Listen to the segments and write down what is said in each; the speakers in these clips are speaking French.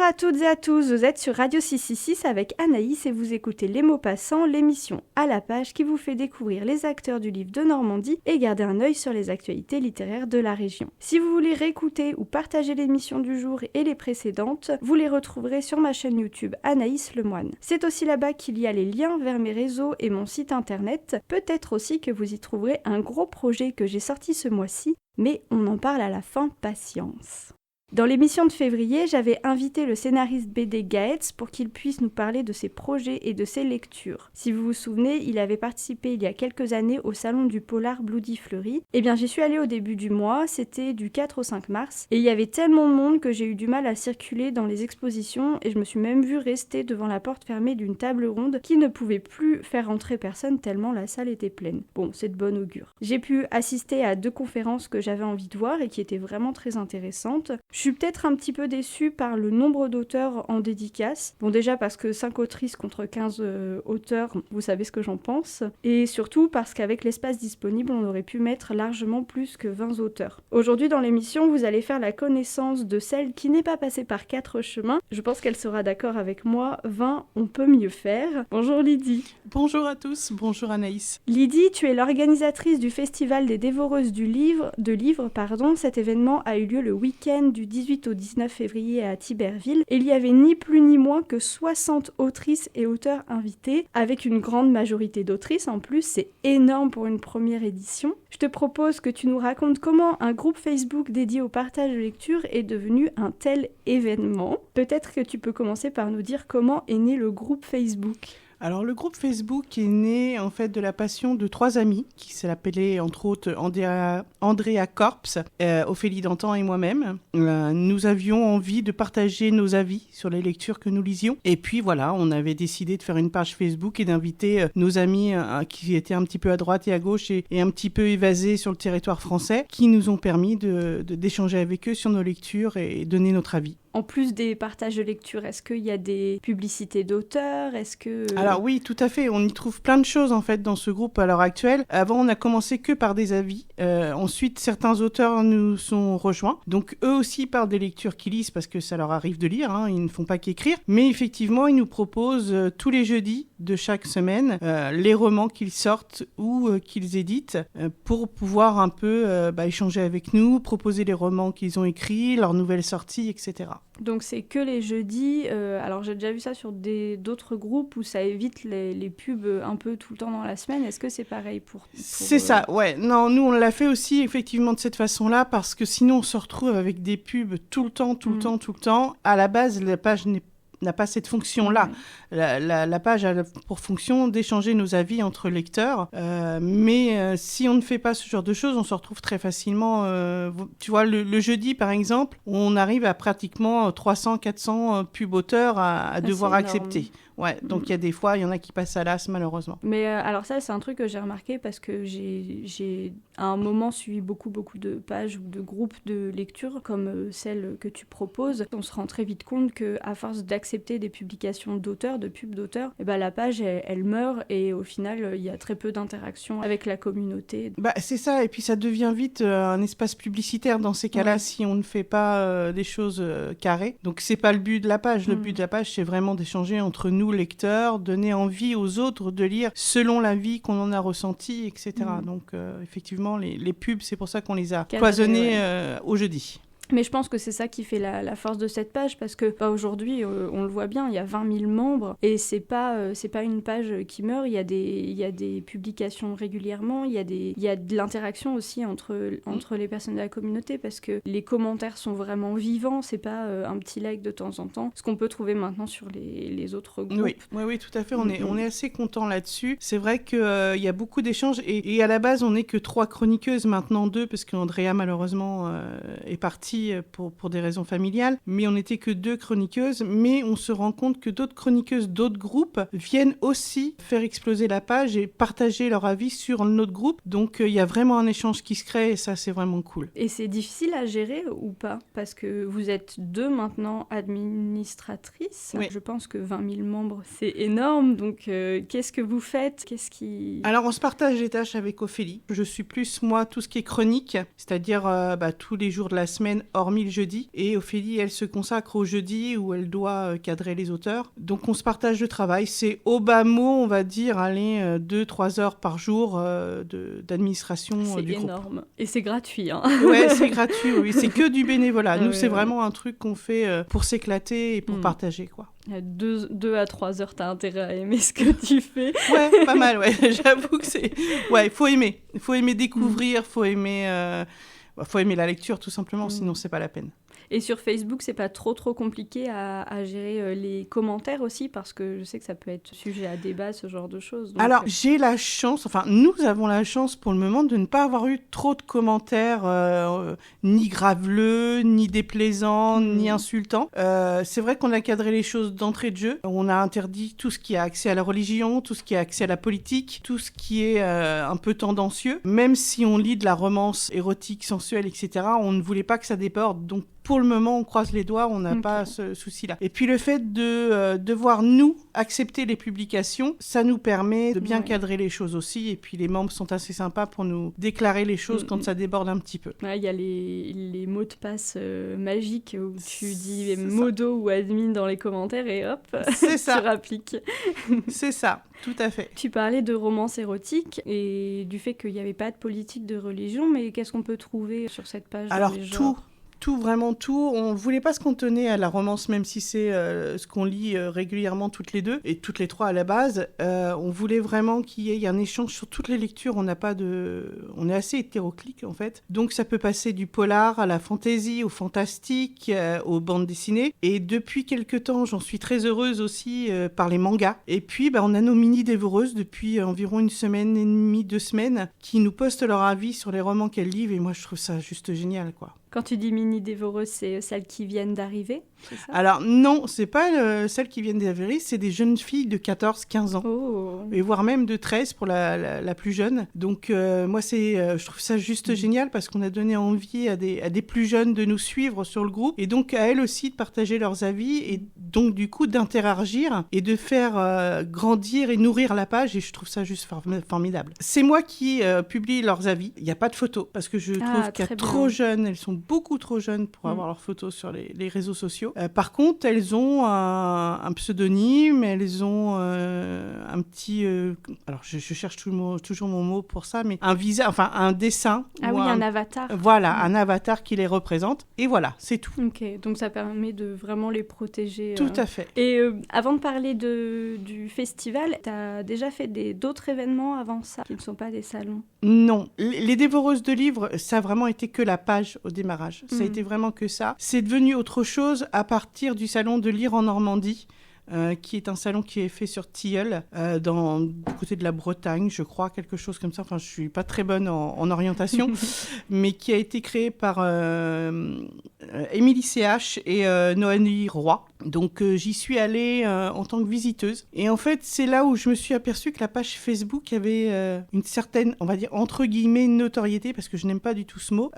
à toutes et à tous, vous êtes sur Radio 666 avec Anaïs et vous écoutez Les mots passants, l'émission à la page qui vous fait découvrir les acteurs du livre de Normandie et garder un œil sur les actualités littéraires de la région. Si vous voulez réécouter ou partager l'émission du jour et les précédentes, vous les retrouverez sur ma chaîne YouTube Anaïs Lemoine. C'est aussi là-bas qu'il y a les liens vers mes réseaux et mon site internet. Peut-être aussi que vous y trouverez un gros projet que j'ai sorti ce mois-ci, mais on en parle à la fin, patience. Dans l'émission de février, j'avais invité le scénariste BD Gaetz pour qu'il puisse nous parler de ses projets et de ses lectures. Si vous vous souvenez, il avait participé il y a quelques années au salon du polar Bloody Fleury. Eh bien, j'y suis allée au début du mois, c'était du 4 au 5 mars, et il y avait tellement de monde que j'ai eu du mal à circuler dans les expositions et je me suis même vue rester devant la porte fermée d'une table ronde qui ne pouvait plus faire entrer personne tellement la salle était pleine. Bon, c'est de bon augure. J'ai pu assister à 2 conférences que j'avais envie de voir et qui étaient vraiment très intéressantes. Je suis peut-être un petit peu déçue par le nombre d'auteurs en dédicace. Bon, déjà parce que 5 autrices contre 15 auteurs, vous savez ce que j'en pense. Et surtout parce qu'avec l'espace disponible, on aurait pu mettre largement plus que 20 auteurs. Aujourd'hui, dans l'émission, vous allez faire la connaissance de celle qui n'est pas passée par 4 chemins. Je pense qu'elle sera d'accord avec moi. 20, on peut mieux faire. Bonjour Lydie. Bonjour à tous, bonjour Anaïs. Lydie, tu es l'organisatrice du Festival des Dévoreuses de livres. Cet événement a eu lieu le week-end du 18 au 19 février à Tiberville et il y avait ni plus ni moins que 60 autrices et auteurs invités, avec une grande majorité d'autrices en plus, c'est énorme pour une première édition. Je te propose que tu nous racontes comment un groupe Facebook dédié au partage de lecture est devenu un tel événement. Peut-être que tu peux commencer par nous dire comment est né le groupe Facebook. Alors le groupe Facebook est né en fait de la passion de 3 amis qui s'appelaient entre autres Andrea Corps, Ophélie Dantan et moi-même. Nous avions envie de partager nos avis sur les lectures que nous lisions et puis voilà, on avait décidé de faire une page Facebook et d'inviter nos amis qui étaient un petit peu à droite et à gauche et un petit peu évasés sur le territoire français qui nous ont permis d'échanger avec eux sur nos lectures et donner notre avis. En plus des partages de lecture, est-ce qu'il y a des publicités d'auteurs ? Alors oui, tout à fait. On y trouve plein de choses en fait dans ce groupe à l'heure actuelle. Avant, on a commencé que par des avis. Ensuite, certains auteurs nous sont rejoints. Donc eux aussi par des lectures qu'ils lisent parce que ça leur arrive de lire. Ils ne font pas qu'écrire. Mais effectivement, ils nous proposent tous les jeudis de chaque semaine les romans qu'ils sortent ou qu'ils éditent pour pouvoir un peu échanger avec nous, proposer les romans qu'ils ont écrits, leurs nouvelles sorties, etc. Donc c'est que les jeudis, alors j'ai déjà vu ça sur d'autres groupes où ça évite les pubs un peu tout le temps dans la semaine. Est-ce que c'est pareil pour C'est ça, ouais. Non, nous on l'a fait aussi effectivement de cette façon-là parce que sinon on se retrouve avec des pubs tout le temps. À la base, la page n'a pas cette fonction-là. La page a pour fonction d'échanger nos avis entre lecteurs. Mais si on ne fait pas ce genre de choses, on se retrouve très facilement... tu vois, le jeudi, par exemple, on arrive à pratiquement 300-400 pubs auteurs à devoir accepter. Ouais, donc il y a des fois, il y en a qui passent à l'as, malheureusement. Mais alors ça, c'est un truc que j'ai remarqué parce que j'ai à un moment suivi beaucoup de pages ou de groupes de lecture comme celle que tu proposes. On se rend très vite compte qu'à force d'accepter des publications d'auteurs, de pubs d'auteurs, la page, elle meurt et au final, il y a très peu d'interaction avec la communauté. C'est ça, et puis ça devient vite un espace publicitaire dans ces cas-là si on ne fait pas des choses carrées. Donc c'est pas le but de la page. Le but de la page, c'est vraiment d'échanger entre nous, lecteurs, donner envie aux autres de lire selon la vie qu'on en a ressenti, etc. Donc effectivement, les pubs, c'est pour ça qu'on les a cloisonnés au jeudi. Mais je pense que c'est ça qui fait la force de cette page, parce que aujourd'hui, on le voit bien, il y a 20 000 membres, et c'est pas une page qui meurt, il y a des publications régulièrement, il y a de l'interaction aussi entre les personnes de la communauté, parce que les commentaires sont vraiment vivants, c'est pas un petit like de temps en temps, ce qu'on peut trouver maintenant sur les autres groupes. Oui, tout à fait, on est assez content là-dessus. C'est vrai qu'il y a beaucoup d'échanges, et à la base, on n'est que 3 chroniqueuses, maintenant 2, parce qu'Andrea, malheureusement, est partie pour des raisons familiales, mais on n'était que 2 chroniqueuses, mais on se rend compte que d'autres chroniqueuses d'autres groupes viennent aussi faire exploser la page et partager leur avis sur notre groupe, donc il y a vraiment un échange qui se crée et ça c'est vraiment cool. Et c'est difficile à gérer ou pas? Parce que vous êtes 2 maintenant administratrices, je pense que 20 000 membres c'est énorme, donc qu'est-ce que vous faites? Alors on se partage les tâches avec Ophélie, je suis plus moi tout ce qui est chronique, c'est-à-dire tous les jours de la semaine hormis le jeudi. Et Ophélie, elle se consacre au jeudi où elle doit cadrer les auteurs. Donc on se partage le travail. C'est au bas mot, on va dire, 2-3 heures par jour d'administration du groupe. C'est énorme. Et c'est gratuit. Hein. Ouais, c'est gratuit, oui. C'est que du bénévolat. Nous, c'est vraiment un truc qu'on fait pour s'éclater et pour partager, quoi. 2 à 3 heures, t'as intérêt à aimer ce que tu fais. Ouais, pas mal, ouais. J'avoue que c'est... Ouais, il faut aimer. Il faut aimer découvrir, faut aimer la lecture, tout simplement, sinon c'est pas la peine. Et sur Facebook, c'est pas trop compliqué à gérer les commentaires aussi, parce que je sais que ça peut être sujet à débat, ce genre de choses. Donc... Alors, j'ai la chance, nous avons la chance pour le moment de ne pas avoir eu trop de commentaires ni graveleux, ni déplaisants, ni insultants. C'est vrai qu'on a cadré les choses d'entrée de jeu. On a interdit tout ce qui a accès à la religion, tout ce qui a accès à la politique, tout ce qui est un peu tendancieux. Même si on lit de la romance érotique, sensuelle, etc., on ne voulait pas que ça déborde. Donc, pour le moment, on croise les doigts, on n'a pas ce souci-là. Et puis le fait de devoir, nous, accepter les publications, ça nous permet de bien cadrer les choses aussi. Et puis les membres sont assez sympas pour nous déclarer les choses quand ça déborde un petit peu. Il y a les mots de passe magiques où tu dis modo ou admin dans les commentaires et hop, c'est ça. Tu rappliques. C'est ça, tout à fait. Tu parlais de romance érotique et du fait qu'il n'y avait pas de politique de religion, mais qu'est-ce qu'on peut trouver sur cette page? Alors vraiment tout. On ne voulait pas se cantonner à la romance, même si c'est ce qu'on lit régulièrement toutes les deux, et toutes les trois à la base. On voulait vraiment qu'il y ait un échange sur toutes les lectures. On est assez hétéroclite, en fait. Donc ça peut passer du polar à la fantasy, au fantastique, aux bandes dessinées. Et depuis quelques temps, j'en suis très heureuse aussi par les mangas. Et puis, on a nos mini-dévoreuses depuis environ 1 semaine et demie, 2 semaines, qui nous postent leur avis sur les romans qu'elles lisent. Et moi, je trouve ça juste génial, quoi. Quand tu dis mini-dévoreuses, c'est celles qui viennent d'arriver, c'est ça? Alors non, c'est pas celles qui viennent d'arriver, c'est des jeunes filles de 14-15 ans. Oh. Et voire même de 13 pour la plus jeune. Donc moi, je trouve ça juste génial parce qu'on a donné envie à des plus jeunes de nous suivre sur le groupe et donc à elles aussi de partager leurs avis et donc du coup d'interagir et de faire grandir et nourrir la page et je trouve ça juste formidable. C'est moi qui publie leurs avis. Il n'y a pas de photos parce que je trouve qu'il y a trop jeunes, elles sont beaucoup trop jeunes pour avoir leurs photos sur les réseaux sociaux. Par contre, elles ont un pseudonyme, elles ont un petit... alors, je cherche toujours mon mot pour ça, mais un dessin. Ah oui, un avatar. Voilà, un avatar qui les représente. Et voilà, c'est tout. Ok, donc ça permet de vraiment les protéger. Tout à fait. Et avant de parler du festival, tu as déjà fait d'autres événements avant ça, qui ne sont pas des salons? Non. Les dévoreuses de livres, ça a vraiment été que la page au démarrage. Ça a été vraiment que ça. C'est devenu autre chose à partir du salon de lire en Normandie, qui est un salon qui est fait sur Tilleul, du côté de la Bretagne, je crois, quelque chose comme ça. Enfin, je suis pas très bonne en orientation, mais qui a été créé par Émilie CH et Noémie Roy. Donc, j'y suis allée en tant que visiteuse. Et en fait, c'est là où je me suis aperçue que la page Facebook avait une certaine, on va dire, entre guillemets, notoriété, parce que je n'aime pas du tout ce mot,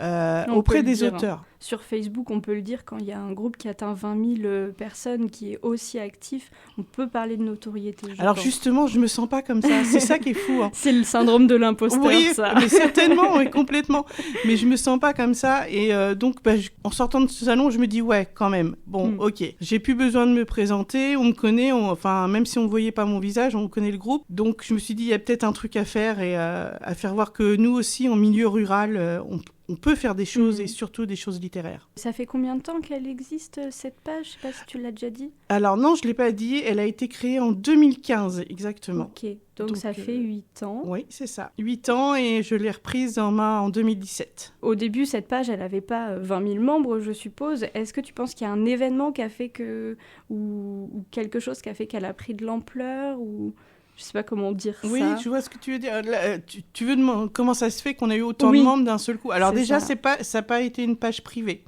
auprès des auteurs. Sur Facebook, on peut le dire, quand il y a un groupe qui atteint 20 000 personnes, qui est aussi actif, on peut parler de notoriété. Alors justement, je me sens pas comme ça. C'est ça qui est fou. Hein. C'est le syndrome de l'imposteur, oui, ça. Mais certainement, oui, complètement. Mais je me sens pas comme ça. Et donc, en sortant de ce salon, je me dis, ouais, quand même. Bon, ok. J'ai plus besoin de me présenter. On me connaît. Même si on voyait pas mon visage, on connaît le groupe. Donc, je me suis dit, il y a peut-être un truc à faire et à faire voir que nous aussi, en milieu rural, on peut faire des choses et surtout des choses littéraires. Ça fait combien de temps qu'elle existe, cette page? Je sais pas si tu l'as déjà dit. Alors non, je l'ai pas dit. Elle a été créée en 2015, exactement. Ok, donc ça fait 8 ans. Oui, c'est ça. 8 ans et je l'ai reprise en main en 2017. Au début, cette page, elle n'avait pas 20 000 membres, je suppose. Est-ce que tu penses qu'il y a un événement qui a fait ou quelque chose qui a fait qu'elle a pris de l'ampleur ou... Je sais pas comment dire ça. Oui, je vois ce que tu veux dire. Là, tu veux demander comment ça se fait qu'on a eu autant de membres d'un seul coup. Alors déjà, ça n'a pas été une page privée.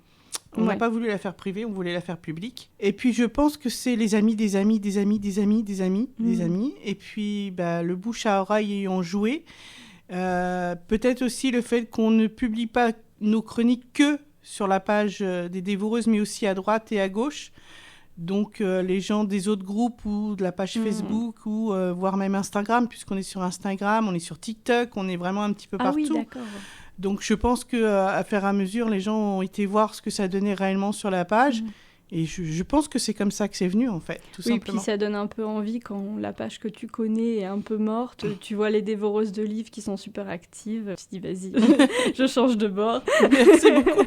On n'a pas voulu la faire privée, on voulait la faire publique. Et puis, je pense que c'est les amis des amis, des amis, des amis, des amis, des amis. Et puis, le bouche à oreille ayant joué. Peut-être aussi le fait qu'on ne publie pas nos chroniques que sur la page des dévoreuses, mais aussi à droite et à gauche. Donc, les gens des autres groupes ou de la page Facebook ou voire même Instagram, puisqu'on est sur Instagram, on est sur TikTok, on est vraiment un petit peu partout. Ah oui, d'accord. Donc je pense qu'à faire à mesure, les gens ont été voir ce que ça donnait réellement sur la page. Et je pense que c'est comme ça que c'est venu, en fait, tout simplement. Oui, puis ça donne un peu envie quand la page que tu connais est un peu morte. Tu vois les dévoreuses de livres qui sont super actives. Tu te dis, vas-y, je change de bord. Merci beaucoup.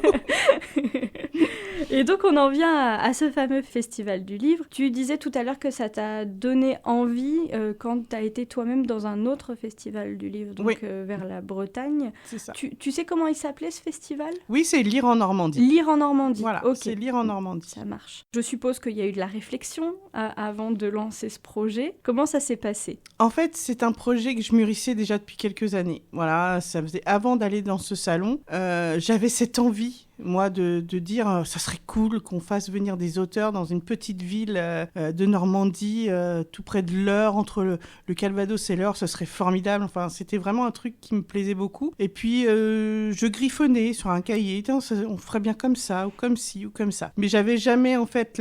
Et donc, on en vient à ce fameux festival du livre. Tu disais tout à l'heure que ça t'a donné envie quand tu as été toi-même dans un autre festival du livre, donc vers la Bretagne. C'est ça. Tu sais comment il s'appelait, ce festival ? Oui, c'est Lire en Normandie. Lire en Normandie. Voilà, okay. C'est Lire en Normandie. Ça marche. Je suppose qu'il y a eu de la réflexion avant de lancer ce projet. Comment ça s'est passé ? En fait, c'est un projet que je mûrissais déjà depuis quelques années. Voilà, ça faisait avant d'aller dans ce salon. J'avais cette envie, moi, de dire ça serait cool qu'on fasse venir des auteurs dans une petite ville de Normandie, tout près de l'Eure, entre le Calvados et l'Eure. Ce serait formidable. Enfin, c'était vraiment un truc qui me plaisait beaucoup. Et puis, je griffonnais sur un cahier. On ferait bien comme ça, ou comme ci, ou comme ça. Mais j'avais jamais, en fait,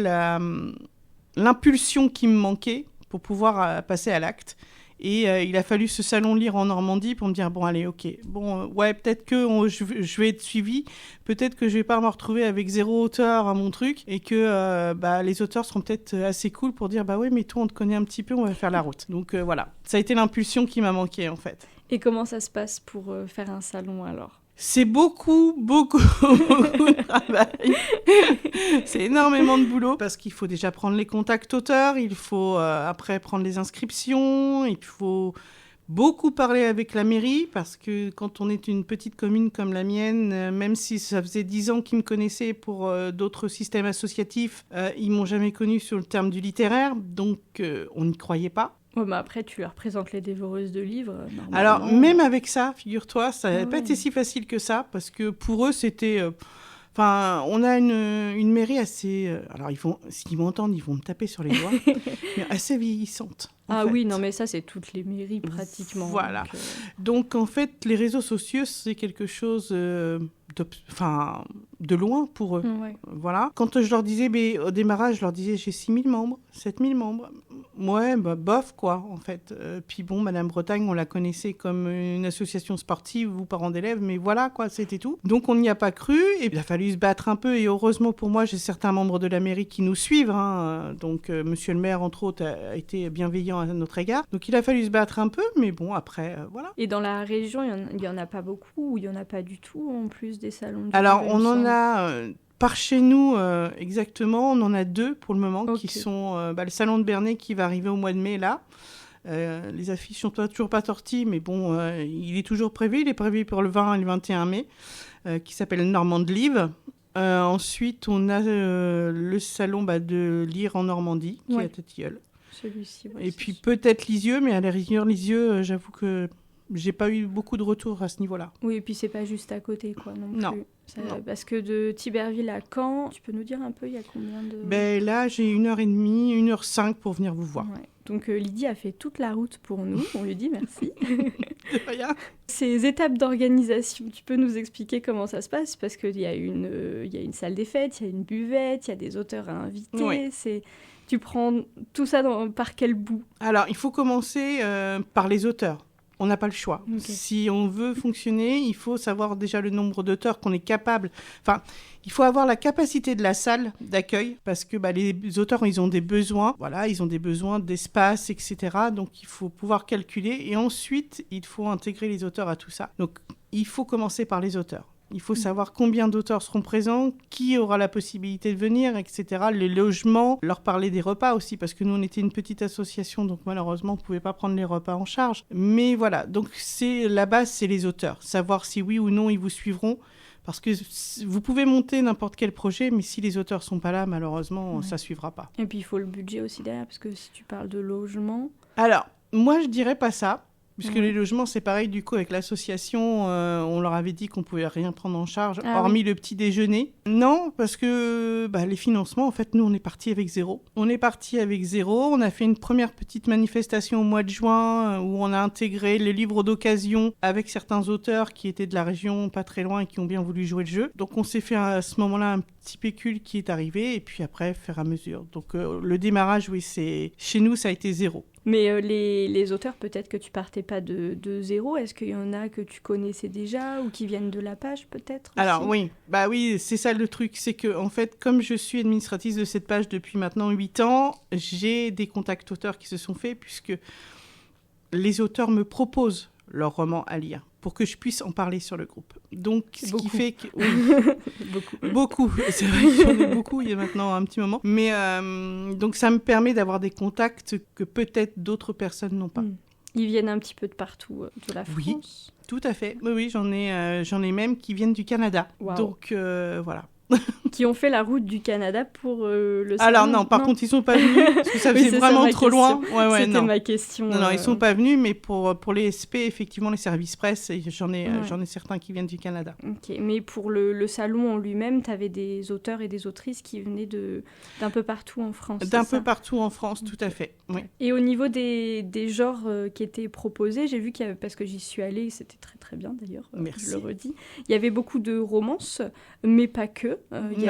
l'impulsion qui me manquait pour pouvoir passer à l'acte. Et il a fallu ce salon Lire en Normandie pour me dire, bon, allez, ok, peut-être que je vais être suivie, peut-être que je vais pas me retrouver avec 0 auteur à mon truc, et que les auteurs seront peut-être assez cool pour dire, oui, mais toi, on te connaît un petit peu, on va faire la route. Donc voilà, ça a été l'impulsion qui m'a manqué, en fait. Et comment ça se passe pour faire un salon, alors ? C'est beaucoup de travail. C'est énormément de boulot parce qu'il faut déjà prendre les contacts auteurs, il faut après prendre les inscriptions, il faut beaucoup parler avec la mairie parce que quand on est une petite commune comme la mienne, même si ça faisait 10 ans qu'ils me connaissaient pour d'autres systèmes associatifs, ils m'ont jamais connu sur le terme du littéraire, donc on n'y croyait pas. Ouais, mais après, tu leur présentes les dévoreuses de livres. Alors, même avec ça, figure-toi, ça n'a pas été si facile que ça, parce que pour eux, c'était... on a une mairie assez... alors, s'ils m'entendent, ils vont me taper sur les doigts, mais assez vieillissante. Oui, non, mais ça, c'est toutes les mairies, pratiquement. Voilà. Donc, en fait, les réseaux sociaux, c'est quelque chose... de loin pour eux. Ouais. Voilà. Quand je leur disais, au démarrage, je leur disais, j'ai 6 000 membres, 7 000 membres. Ouais, bof, quoi, en fait. Puis bon, Madame Bretagne, on la connaissait comme une association sportive ou parents d'élèves, mais voilà, quoi, c'était tout. Donc, on n'y a pas cru, et il a fallu se battre un peu, et heureusement pour moi, j'ai certains membres de la mairie qui nous suivent, hein. Donc, Monsieur le maire, entre autres, a été bienveillant à notre égard. Donc, il a fallu se battre un peu, mais bon, après, voilà. Et dans la région, il n'y en a pas beaucoup, ou il n'y en a pas du tout, en plus des salons du Alors, livre, on en a... par chez nous, exactement, on en a 2 pour le moment, okay. qui sont le salon de Bernay qui va arriver au mois de mai, là. Les affiches sont toujours pas sorties, mais bon, il est toujours prévu. Il est prévu pour le 20 et le 21 mai, qui s'appelle Normand Livre. Ensuite, on a le salon de Lire en Normandie, qui est à Tatilleul. Celui-ci, et puis peut-être Lisieux, mais à la rigueur, Lisieux, j'avoue que j'ai pas eu beaucoup de retours à ce niveau-là. Oui, et puis c'est pas juste à côté, quoi, non plus. Non. Parce que de Thiberville à Caen, tu peux nous dire un peu, il y a combien de... Là, j'ai 1h30, 1h05 pour venir vous voir. Ouais. Donc Lydie a fait toute la route pour nous, on lui dit merci. De rien. Ces étapes d'organisation, tu peux nous expliquer comment ça se passe ? Parce qu'il y a une salle des fêtes, il y a une buvette, il y a des auteurs à inviter, oui. Tu prends tout ça par quel bout ? Alors, il faut commencer par les auteurs. On n'a pas le choix. Okay. Si on veut fonctionner, il faut savoir déjà le nombre d'auteurs qu'on est capable... Enfin, il faut avoir la capacité de la salle d'accueil parce que les auteurs, ils ont des besoins. Voilà, ils ont des besoins d'espace, etc. Donc, il faut pouvoir calculer. Et ensuite, il faut intégrer les auteurs à tout ça. Donc, il faut commencer par les auteurs. Il faut savoir combien d'auteurs seront présents, qui aura la possibilité de venir, etc. Les logements, leur parler des repas aussi, parce que nous, on était une petite association, donc malheureusement, on ne pouvait pas prendre les repas en charge. Mais voilà, donc la base, c'est les auteurs. Savoir si oui ou non, ils vous suivront. Parce que vous pouvez monter n'importe quel projet, mais si les auteurs ne sont pas là, malheureusement, ça ne suivra pas. Et puis, il faut le budget aussi derrière, parce que si tu parles de logement... Alors, moi, je ne dirais pas ça. Puisque les logements, c'est pareil, du coup, avec l'association, on leur avait dit qu'on ne pouvait rien prendre en charge, hormis le petit déjeuner. Non, parce que les financements, en fait, nous, on est parti avec 0. On a fait une première petite manifestation au mois de juin, où on a intégré les livres d'occasion avec certains auteurs qui étaient de la région, pas très loin, et qui ont bien voulu jouer le jeu. Donc, on s'est fait à ce moment-là un petit pécule qui est arrivé, et puis après, faire à mesure. Donc, le démarrage, oui, chez nous, ça a été 0. Mais les auteurs, peut-être que tu partais pas de zéro. Est-ce qu'il y en a que tu connaissais déjà ou qui viennent de la page, peut-être aussi? Alors oui, c'est ça le truc. C'est que, en fait, comme je suis administratrice de cette page depuis maintenant 8 ans, j'ai des contacts auteurs qui se sont faits puisque les auteurs me proposent leurs romans à lire pour que je puisse en parler sur le groupe. Donc, ce qui fait que... Oui, beaucoup. C'est vrai que j'en ai beaucoup il y a maintenant un petit moment. Mais donc, ça me permet d'avoir des contacts que peut-être d'autres personnes n'ont pas. Ils viennent un petit peu de partout de la France. Oui, tout à fait. Oui, j'en ai même qui viennent du Canada. Wow. Donc, voilà. Qui ont fait la route du Canada pour le salon. Alors non, par contre, ils sont pas venus, parce que ça faisait vraiment trop loin. C'était ma question. Non, ils sont pas venus, mais pour les SP, effectivement, les services presse, j'en ai certains qui viennent du Canada. Ok, mais pour le salon en lui-même, tu avais des auteurs et des autrices qui venaient d'un peu partout en France. D'un peu partout en France, tout à fait. Oui. Et au niveau des genres qui étaient proposés, j'ai vu qu'il y avait, parce que j'y suis allée, c'était très très bien d'ailleurs, je le redis, il y avait beaucoup de romances, mais pas que. Il y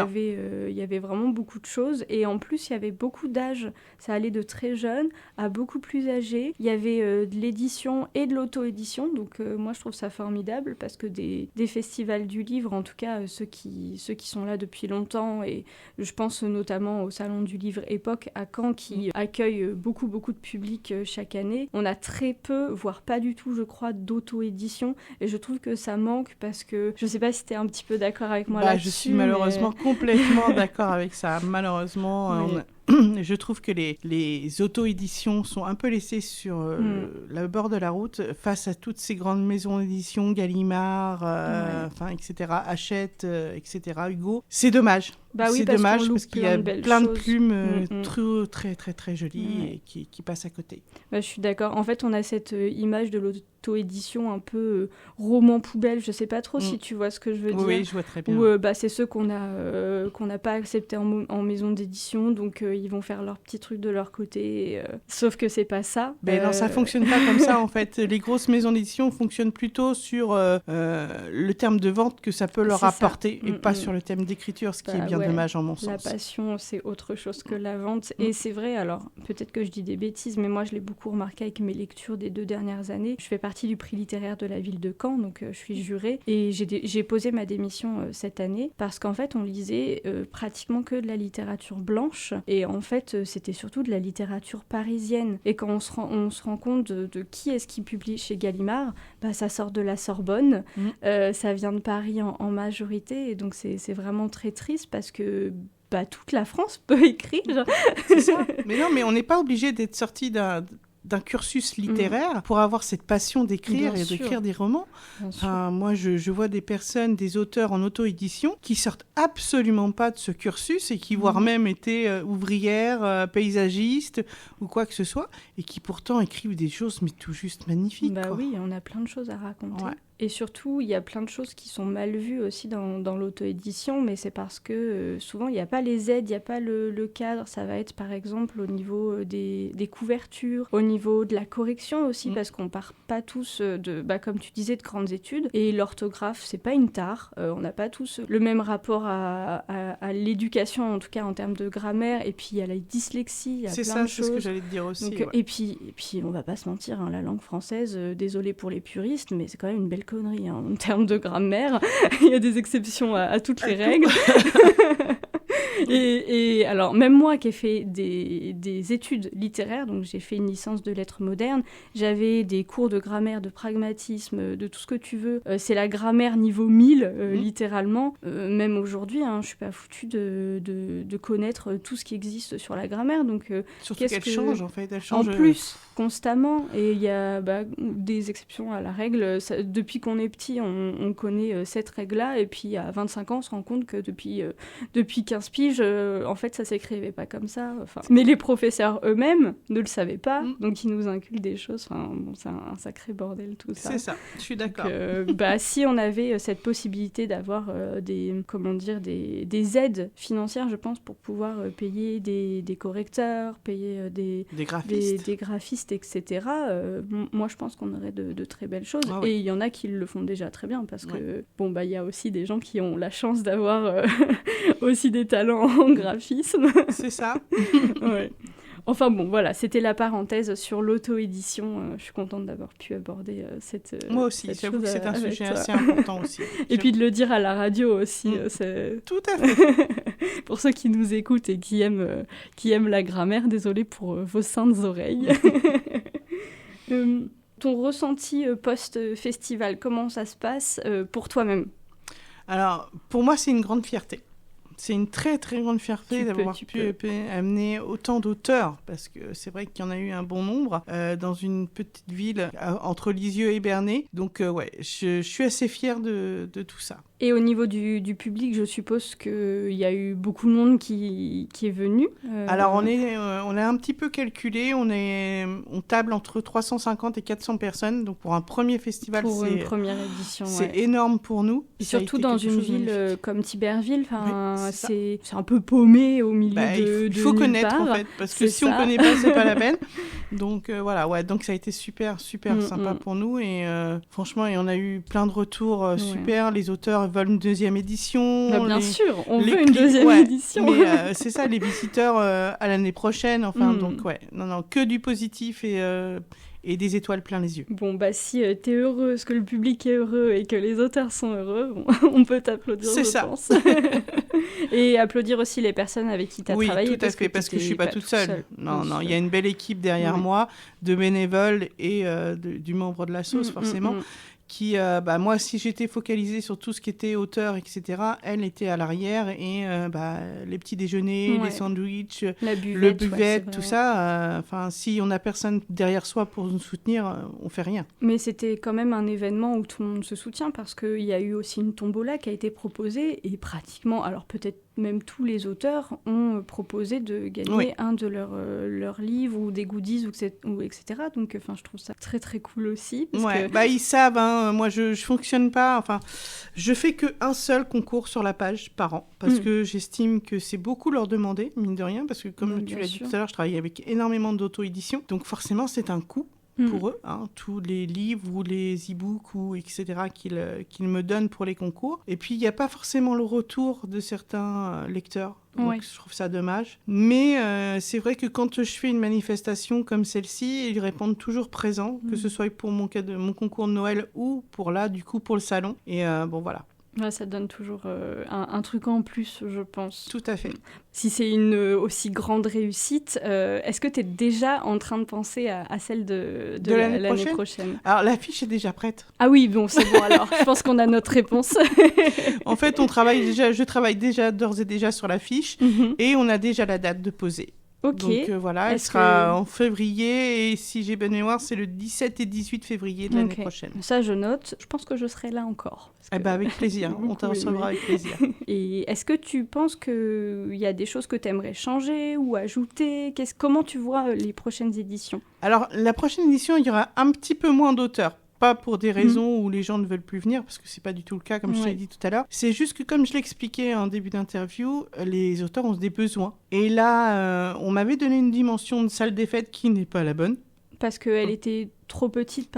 avait vraiment beaucoup de choses et en plus il y avait beaucoup d'âges, ça allait de très jeunes à beaucoup plus âgés. Il y avait de l'édition et de l'auto-édition, donc moi je trouve ça formidable parce que des festivals du livre, en tout cas ceux qui sont là depuis longtemps, et je pense notamment au Salon du Livre Époque à Caen qui accueille beaucoup de public chaque année. On a très peu, voire pas du tout je crois, d'auto-édition et je trouve que ça manque parce que, je sais pas si tu es un petit peu d'accord avec moi là-dessus. Je suis malheureusement complètement d'accord avec ça. Malheureusement, je trouve que les auto-éditions sont un peu laissées sur le bord de la route face à toutes ces grandes maisons d'édition, Gallimard, etc., Hachette, etc., Hugo. C'est dommage. C'est dommage parce qu'il y a plein de plumes très, très, très jolies et qui passent à côté. Je suis d'accord. En fait, on a cette image de l'auto-édition un peu roman poubelle. Je sais pas trop si tu vois ce que je veux dire. Oui, je vois très bien. Où c'est ceux qu'on n'a pas acceptés en maison d'édition, donc ils vont faire leur petit truc de leur côté. Sauf que c'est pas ça. Non, ça fonctionne pas comme ça en fait. Les grosses maisons d'édition fonctionnent plutôt sur le terme de vente que ça peut leur apporter et pas sur le thème d'écriture, ce qui est bien dommage en mon sens. La passion, c'est autre chose que la vente. Et c'est vrai, alors peut-être que je dis des bêtises, mais moi je l'ai beaucoup remarqué avec mes lectures des 2 dernières années. Je fais partie du prix littéraire de la ville de Caen, donc je suis jurée. Et j'ai posé ma démission cette année parce qu'en fait on lisait pratiquement que de la littérature blanche. Et en fait c'était surtout de la littérature parisienne. Et quand on se rend compte de qui est-ce qui publie chez Gallimard, ça sort de la Sorbonne, ça vient de Paris en majorité. Et donc c'est vraiment très triste parce que toute la France peut écrire. C'est ça. Mais non, mais on n'est pas obligé d'être sorti d'un cursus littéraire pour avoir cette passion d'écrire et d'écrire des romans. Moi, je vois des personnes, des auteurs en auto-édition qui sortent absolument pas de ce cursus et qui voire même étaient ouvrières, paysagistes ou quoi que ce soit et qui pourtant écrivent des choses mais tout juste magnifiques. Oui, on a plein de choses à raconter. Ouais. Et surtout, il y a plein de choses qui sont mal vues aussi dans l'auto-édition, mais c'est parce que souvent, il n'y a pas les aides, il n'y a pas le cadre. Ça va être, par exemple, au niveau des couvertures, au niveau de la correction aussi, parce qu'on part pas tous comme tu disais, de grandes études. Et l'orthographe, c'est pas une tare. On n'a pas tous le même rapport à l'éducation, en tout cas en termes de grammaire. Et puis, il y a la dyslexie, il y a plein de choses. C'est ce que j'allais te dire aussi. Donc, et puis, on va pas se mentir, la langue française, désolé pour les puristes, mais c'est quand même une belle connerie en termes de grammaire. Il y a des exceptions à toutes les règles. Et alors, même moi qui ai fait des études littéraires, donc j'ai fait une licence de lettres modernes, j'avais des cours de grammaire, de pragmatisme, de tout ce que tu veux. C'est la grammaire niveau 1000, littéralement. Même aujourd'hui, je suis pas foutue de connaître tout ce qui existe sur la grammaire. Donc, surtout qu'elle change, en fait. Elle change en plus, constamment. Et il y a des exceptions à la règle. Depuis qu'on est petit, on connaît cette règle-là. Et puis, à 25 ans, on se rend compte que depuis 15 piges, en fait, ça s'écrivait pas comme ça. Mais les professeurs eux-mêmes ne le savaient pas. Donc, ils nous inculquent des choses. C'est un sacré bordel, tout ça. C'est ça, je suis d'accord. Donc, si on avait cette possibilité d'avoir des aides financières, je pense, pour pouvoir payer des correcteurs, payer des graphistes, etc. Moi, je pense qu'on aurait de très belles choses. Et il y en a qui le font déjà très bien parce que, il y a aussi des gens qui ont la chance d'avoir aussi des talents en graphisme. C'est ça. Ouais. Enfin bon, voilà, c'était la parenthèse sur l'auto-édition. Je suis contente d'avoir pu aborder cette Moi aussi, cette j'avoue chose que c'est un avec sujet toi. assez important aussi. Et puis de le dire à la radio aussi, c'est... Tout à fait. Pour ceux qui nous écoutent et qui aiment la grammaire, désolé pour vos saintes oreilles. Ton ressenti post-festival, comment ça se passe pour toi-même ? Alors, pour moi, c'est une grande fierté. C'est une très, très grande fierté d'avoir pu amener autant d'auteurs, parce que c'est vrai qu'il y en a eu un bon nombre, dans une petite ville entre Lisieux et Bernay. Donc, je suis assez fière de tout ça. Et au niveau du public, je suppose qu'il y a eu beaucoup de monde qui est venu. Alors, on a un petit peu calculé. On table entre 350 et 400 personnes. Donc, pour un premier festival, pour une première édition, c'est énorme pour nous. Et surtout dans une ville comme Thiberville, c'est un peu paumé au milieu de il faut connaître, part. En fait, parce que si on connaît pas, c'est pas la peine. Donc, donc ça a été super sympa pour nous. Et franchement, on a eu plein de retours super. Les auteurs veulent une deuxième édition. Bien sûr, on veut une deuxième édition. Mais c'est ça, les visiteurs à l'année prochaine. Enfin, donc, que du positif et des étoiles plein les yeux. Bon, si t'es heureuse, que le public est heureux et que les auteurs sont heureux, on peut t'applaudir, je pense. Et applaudir aussi les personnes avec qui t'as travaillé. Oui, tout à fait, parce que je suis pas toute seule. Non, il y a une belle équipe derrière moi, de bénévoles et du membre de la sauce, forcément. Qui, moi, si j'étais focalisée sur tout ce qui était auteur, etc., elle était à l'arrière et les petits déjeuners, les sandwichs, le buvette, tout ça. Si on n'a personne derrière soi pour nous soutenir, on fait rien. Mais c'était quand même un événement où tout le monde se soutient parce qu'il y a eu aussi une tombola qui a été proposée et pratiquement, alors peut-être même tous les auteurs ont proposé de gagner un de leurs livres ou des goodies ou etc. Donc, je trouve ça très très cool aussi. Parce que... ils savent, moi je fonctionne pas, je fais qu'un seul concours sur la page par an parce que j'estime que c'est beaucoup leur demander, mine de rien, parce que comme tu l'as dit tout à l'heure, je travaille avec énormément d'auto-édition, donc forcément c'est un coût pour eux, tous les livres ou les e-books ou etc. qu'ils me donnent pour les concours. Et puis, il n'y a pas forcément le retour de certains lecteurs. Donc, je trouve ça dommage. Mais c'est vrai que quand je fais une manifestation comme celle-ci, ils répondent toujours présents, que ce soit pour mon concours de Noël ou pour le salon. Et voilà. Ça donne toujours un truc en plus, je pense. Tout à fait. Si c'est une aussi grande réussite, est-ce que tu es déjà en train de penser à celle de l'année prochaine ? Alors, l'affiche est déjà prête. Ah oui, bon, c'est bon alors. Je pense qu'on a notre réponse. En fait, je travaille déjà d'ores et déjà sur l'affiche et on a déjà la date de poser. Ok. Donc elle sera en février et si j'ai bonne mémoire, c'est le 17 et 18 février de l'année prochaine. Ça, je note. Je pense que je serai là encore. Avec plaisir. On t'en recevra avec plaisir. Et est-ce que tu penses qu'il y a des choses que tu aimerais changer ou ajouter ? Comment tu vois les prochaines éditions ? Alors, la prochaine édition, il y aura un petit peu moins d'auteurs. Pas pour des raisons où les gens ne veulent plus venir, parce que c'est pas du tout le cas, comme je l'ai dit tout à l'heure. C'est juste que, comme je l'expliquais en début d'interview, les auteurs ont des besoins. Et là, on m'avait donné une dimension de salle des fêtes qui n'est pas la bonne. Parce qu'elle était trop petite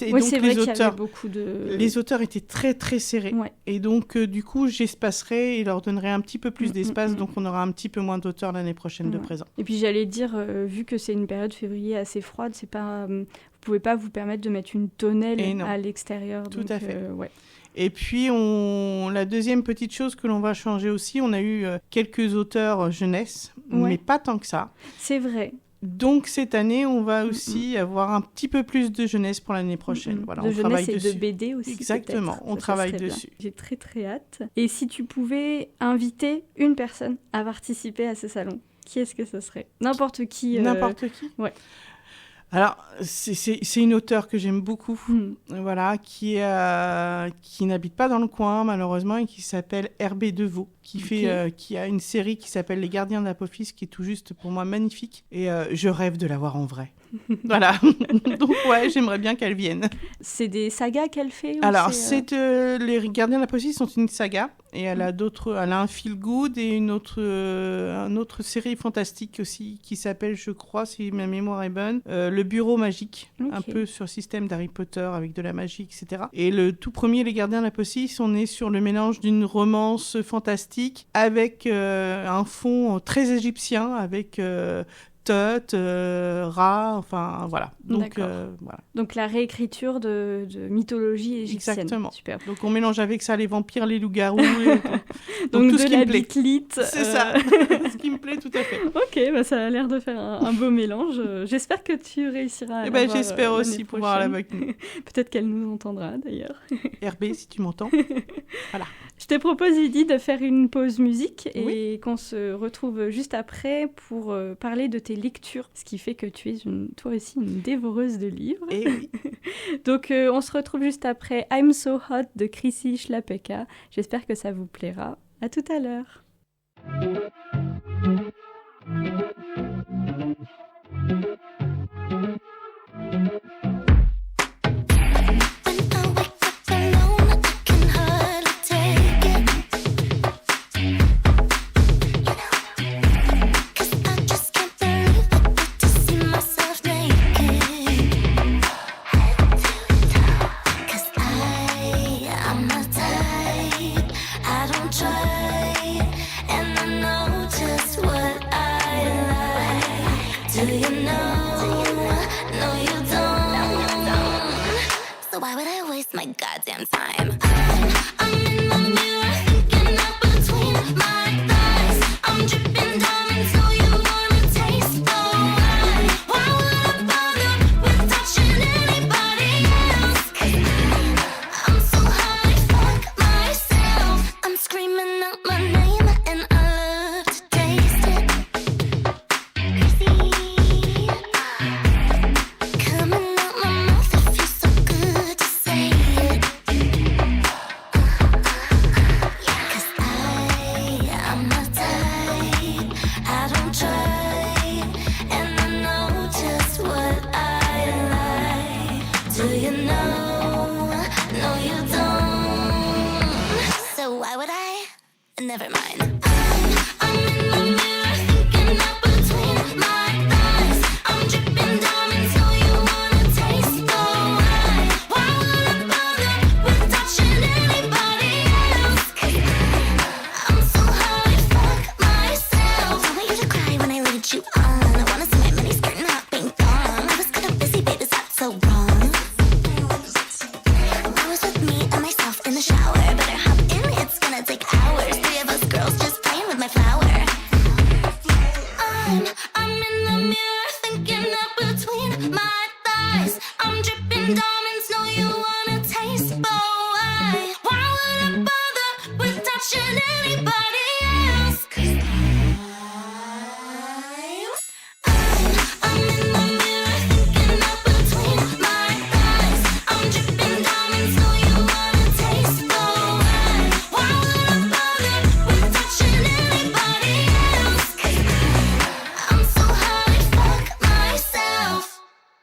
et donc c'est vrai les auteurs, beaucoup de... les auteurs étaient très très serrés. Et donc du coup, j'espacerai et leur donnerai un petit peu plus d'espace, donc on aura un petit peu moins d'auteurs l'année prochaine de présent. Et puis j'allais dire, vu que c'est une période février assez froide, c'est pas, vous pouvez pas vous permettre de mettre une tonnelle à l'extérieur. Tout à fait. Et puis, la deuxième petite chose que l'on va changer aussi, on a eu quelques auteurs jeunesse, mais pas tant que ça. C'est vrai. Donc, cette année, on va aussi avoir un petit peu plus de jeunesse pour l'année prochaine. Voilà, de jeunesse et de BD aussi. Exactement, on travaille dessus. J'ai très, très hâte. Et si tu pouvais inviter une personne à participer à ce salon, qui est-ce que ce serait ? N'importe qui. N'importe qui ? Ouais. Alors, c'est une auteure que j'aime beaucoup, voilà, qui n'habite pas dans le coin, malheureusement, et qui s'appelle Herbé Deveau, qui a une série qui s'appelle Les Gardiens d'Apophis, qui est tout juste, pour moi, magnifique. Et je rêve de la voir en vrai. Voilà. Donc, j'aimerais bien qu'elle vienne. C'est des sagas qu'elle fait ? Alors, Les Gardiens d'Apophis sont une saga, et elle a un feel-good et une autre série fantastique aussi, qui s'appelle, je crois, si ma mémoire est bonne, Le Bureau Magique, un peu sur le système d'Harry Potter, avec de la magie, etc. Et le tout premier, Les Gardiens d'Apophis, on est sur le mélange d'une romance fantastique avec un fond très égyptien, avec Tut, Ra, enfin voilà. Donc, voilà. Donc la réécriture de mythologie égyptienne. Exactement. Super. Donc on mélange avec ça les vampires, les loups-garous. Donc tout de ce qui la me plaît. bitlite. C'est ça, ce qui me plaît tout à fait. Ok, bah ça a l'air de faire un beau mélange. J'espère que tu réussiras à l'avoir, j'espère aussi pouvoir l'avoir avec nous. Peut-être qu'elle nous entendra d'ailleurs. RB, si tu m'entends. Voilà. Je te propose, Lydie, de faire une pause musique et qu'on se retrouve juste après pour parler de tes lectures, ce qui fait que tu es toi aussi une dévoreuse de livres. Et oui. Donc on se retrouve juste après I'm So Hot de Chrissy Schlapeka. J'espère que ça vous plaira. À tout à l'heure.